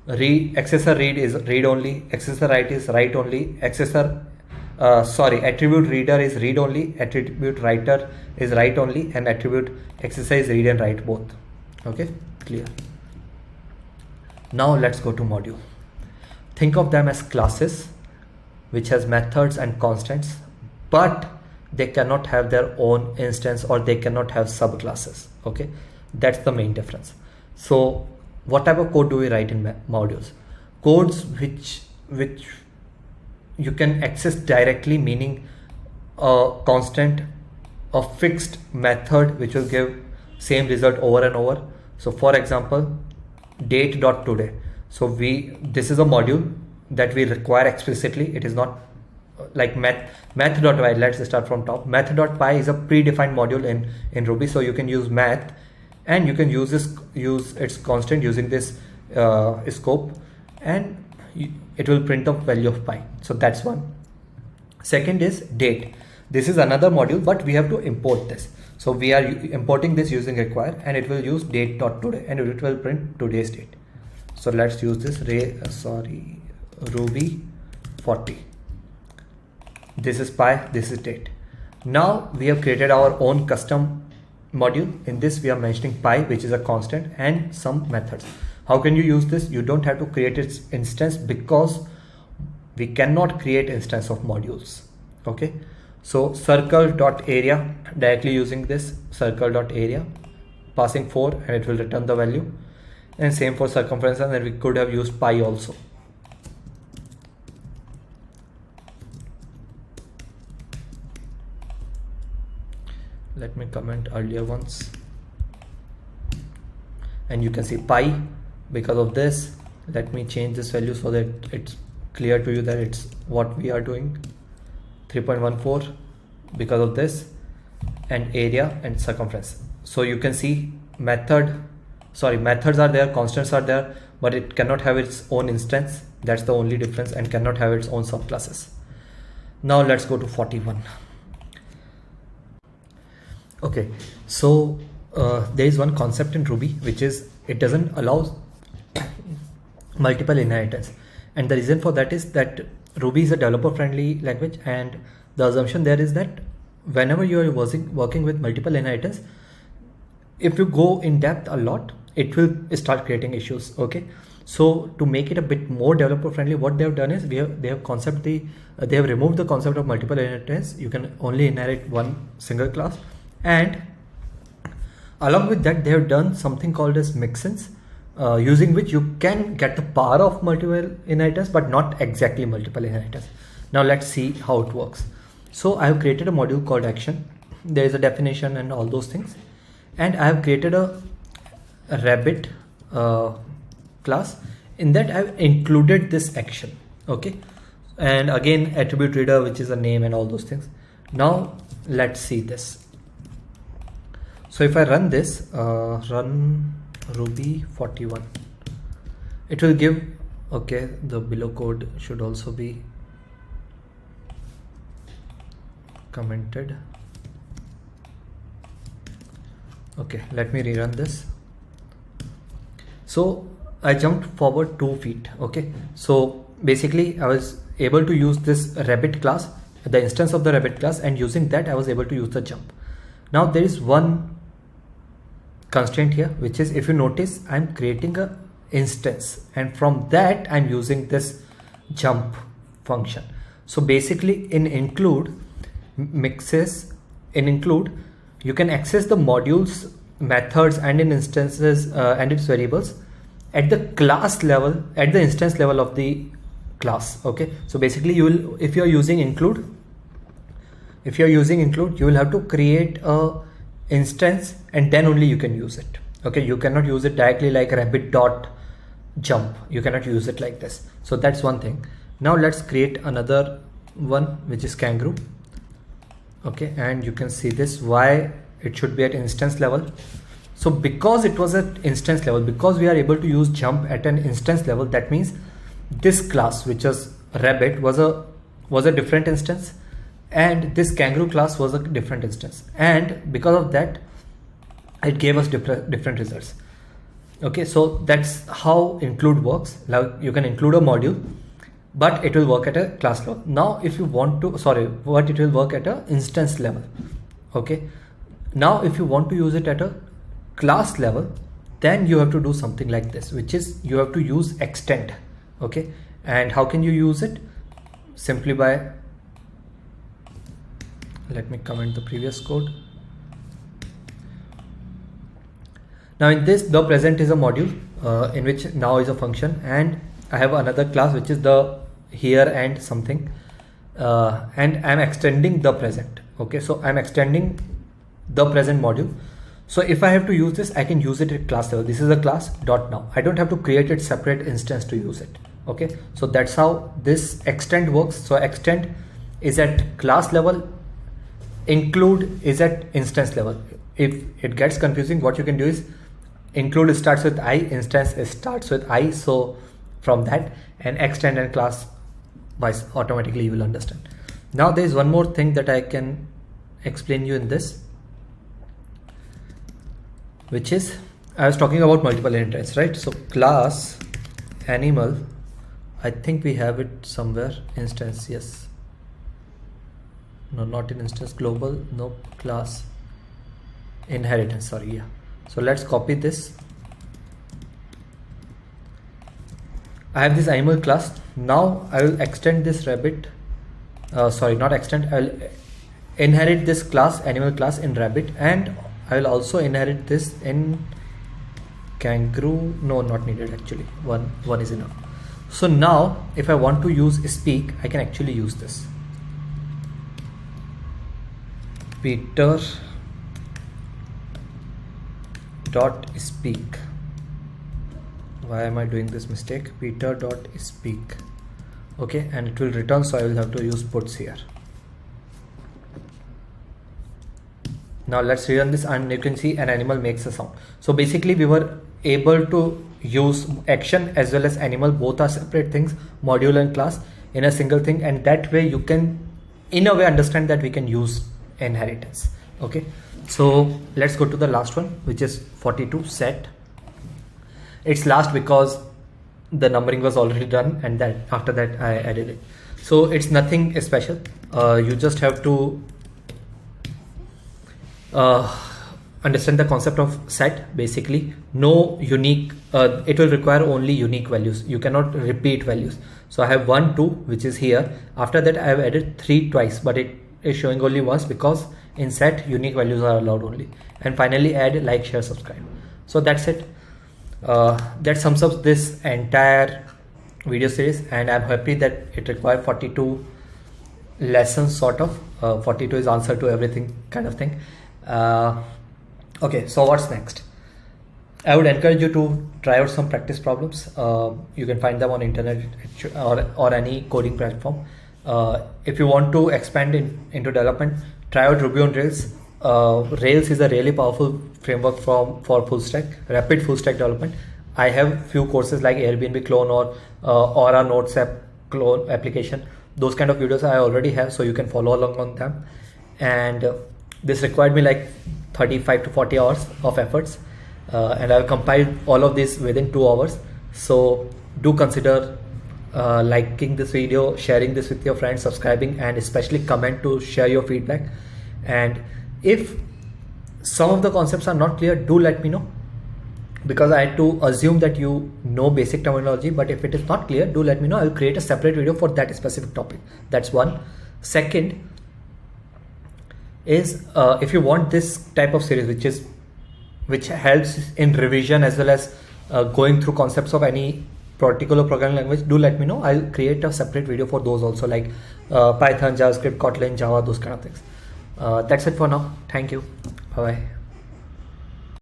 Accessor read is read only, accessor write is write only, attribute reader is read only, attribute writer is write only, and attribute accessor is read and write both. Okay, clear. Now let's go to module. Think of them as classes which has methods and constants, but they cannot have their own instance or they cannot have subclasses. Okay, that's the main difference. So what type of code do we write in modules? Codes which you can access directly, meaning a constant, a fixed method which will give same result over and over. So for example, date.today. So this is a module that we require explicitly. It is not like math.py. Let's start from top. Math.py is a predefined module in Ruby, so you can use math and you can use its constant using this scope, and it will print a value of pi. So that's one. Second is date. This is another module, but we have to import this. So we are importing this using require, and it will use date.today and it will print today's date. So let's use this Ruby 40. This is pi, this is date. Now we have created our own custom module. In this we are mentioning pi, which is a constant, and some methods. How can you use this? You don't have to create its instance because we cannot create instance of modules. Okay, so circle.area, directly using this circle.area, passing 4, and it will return the value. And same for circumference, and we could have used pi also. Let me comment earlier ones, and you can see pi because of this. Let me change this value so that it's clear to you that it's what we are doing. 3.14 because of this, and area and circumference. So you can see methods are there, constants are there, but it cannot have its own instance. That's the only difference, and cannot have its own subclasses. Now let's go to 41. Okay, so there is one concept in Ruby which is it doesn't allow multiple inheritance, and the reason for that is that Ruby is a developer friendly language, and the assumption there is that whenever you are working with multiple inheritance, if you go in depth a lot, it will start creating issues. Okay, so to make it a bit more developer friendly, what they have done is they have removed the concept of multiple inheritance. You can only inherit one single class, and along with that they have done something called as Mixins, using which you can get the power of multiple inheritance but not exactly multiple inheritance. Now let's see how it works. So I have created a module called action. There is a definition and all those things, and I have created a rabbit class. In that I have included this action. Okay, and again attribute reader, which is a name and all those things. Now let's see this. So if I run this, run Ruby 41, it will give, okay, the below code should also be commented. Okay, let me rerun this. So I jumped forward 2 feet. Okay, so basically I was able to use this rabbit class, the instance of the rabbit class, and using that I was able to use the jump. Now there is one constraint here, which is, if you notice, I'm creating a instance, and from that I'm using this jump function. So basically in include you can access the modules, methods, and in instances and its variables at the class level, at the instance level of the class. Okay, so basically if you are using include, you will have to create a instance and then only you can use it. Okay, you cannot use it directly like rabbit dot jump. You cannot use it like this. So that's one thing. Now let's create another one, which is kangaroo. Okay, and you can see this, why it should be at instance level. So because it was at instance level, because we are able to use jump at an instance level, that means this class, which is rabbit, was a was a different instance, and this kangaroo class was a different instance, and because of that it gave us different results. Okay, so that's how include works. Now you can include a module, but it will work at a class level. Now if you want to, but it will work at a instance level. Okay, now if you want to use it at a class level, then you have to do something like this, which is you have to use extend. Okay, and how can you use it? Simply by, let me comment the previous code. Now in this, the present is a module in which now is a function, and I have another class which is the here and something, and I'm extending the present. Okay, so I'm extending the present module. So if I have to use this, I can use it at class level. This is a class dot now. I don't have to create a separate instance to use it. Okay, so that's how this extend works. So extend is at class level, include is at instance level. If it gets confusing, what you can do is include starts with I, instance starts with I, so from that, and extend and class wise automatically you will understand. Now there is one more thing that I can explain you in this, which is, I was talking about multiple inheritance, right? So class animal, I think we have it somewhere, instance, yes, no, not in instance, global, no, class inheritance, sorry, yeah. So let's copy this. I have this animal class. Now I will extend this rabbit, sorry, not extend, I will inherit this class, animal class in rabbit, and I will also inherit this in kangaroo. No, not needed actually, one is enough. So now if I want to use speak, I can actually use this. Peter dot speak. Why am I doing this mistake? Peter dot speak. Okay, and it will return, so I will have to use puts here. Now let's rerun this, and you can see an animal makes a sound. So basically we were able to use action as well as animal, both are separate things, module and class, in a single thing, and that way you can in a way understand that we can use inheritance. Okay, so let's go to the last one, which is 42 set. It's last because the numbering was already done, and that after that I added it. So it's nothing special. You just have to understand the concept of set. Basically no unique, it will require only unique values. You cannot repeat values. So I have 1, 2, which is here. After that I have added 3 twice, but it is showing only once because in set unique values are allowed only. And finally add like, share, subscribe. So that's it. That sums up this entire video series, and I'm happy that it required 42 lessons sort of. 42 is answer to everything kind of thing. Okay, so what's next? I would encourage you to try out some practice problems. You can find them on internet or any coding platform. If you want to expand into development, try out Ruby on Rails. Rails is a really powerful framework for full stack, rapid full stack development. I have few courses like Airbnb clone or a Notes app clone application. Those kind of videos I already have, so you can follow along on them. And this required me like 35 to 40 hours of efforts, and I've compiled all of this within 2 hours. So do consider liking this video, sharing this with your friends, subscribing, and especially comment to share your feedback. And if some of the concepts are not clear, do let me know, because I had to assume that you know basic terminology. But if it is not clear, do let me know. I will create a separate video for that specific topic. That's one. Second is if you want this type of series which helps in revision as well as going through concepts of any particular programming language, do let me know. I'll create a separate video for those also, like Python, JavaScript, Kotlin, Java, those kind of things. That's it for now. Thank you. Bye bye.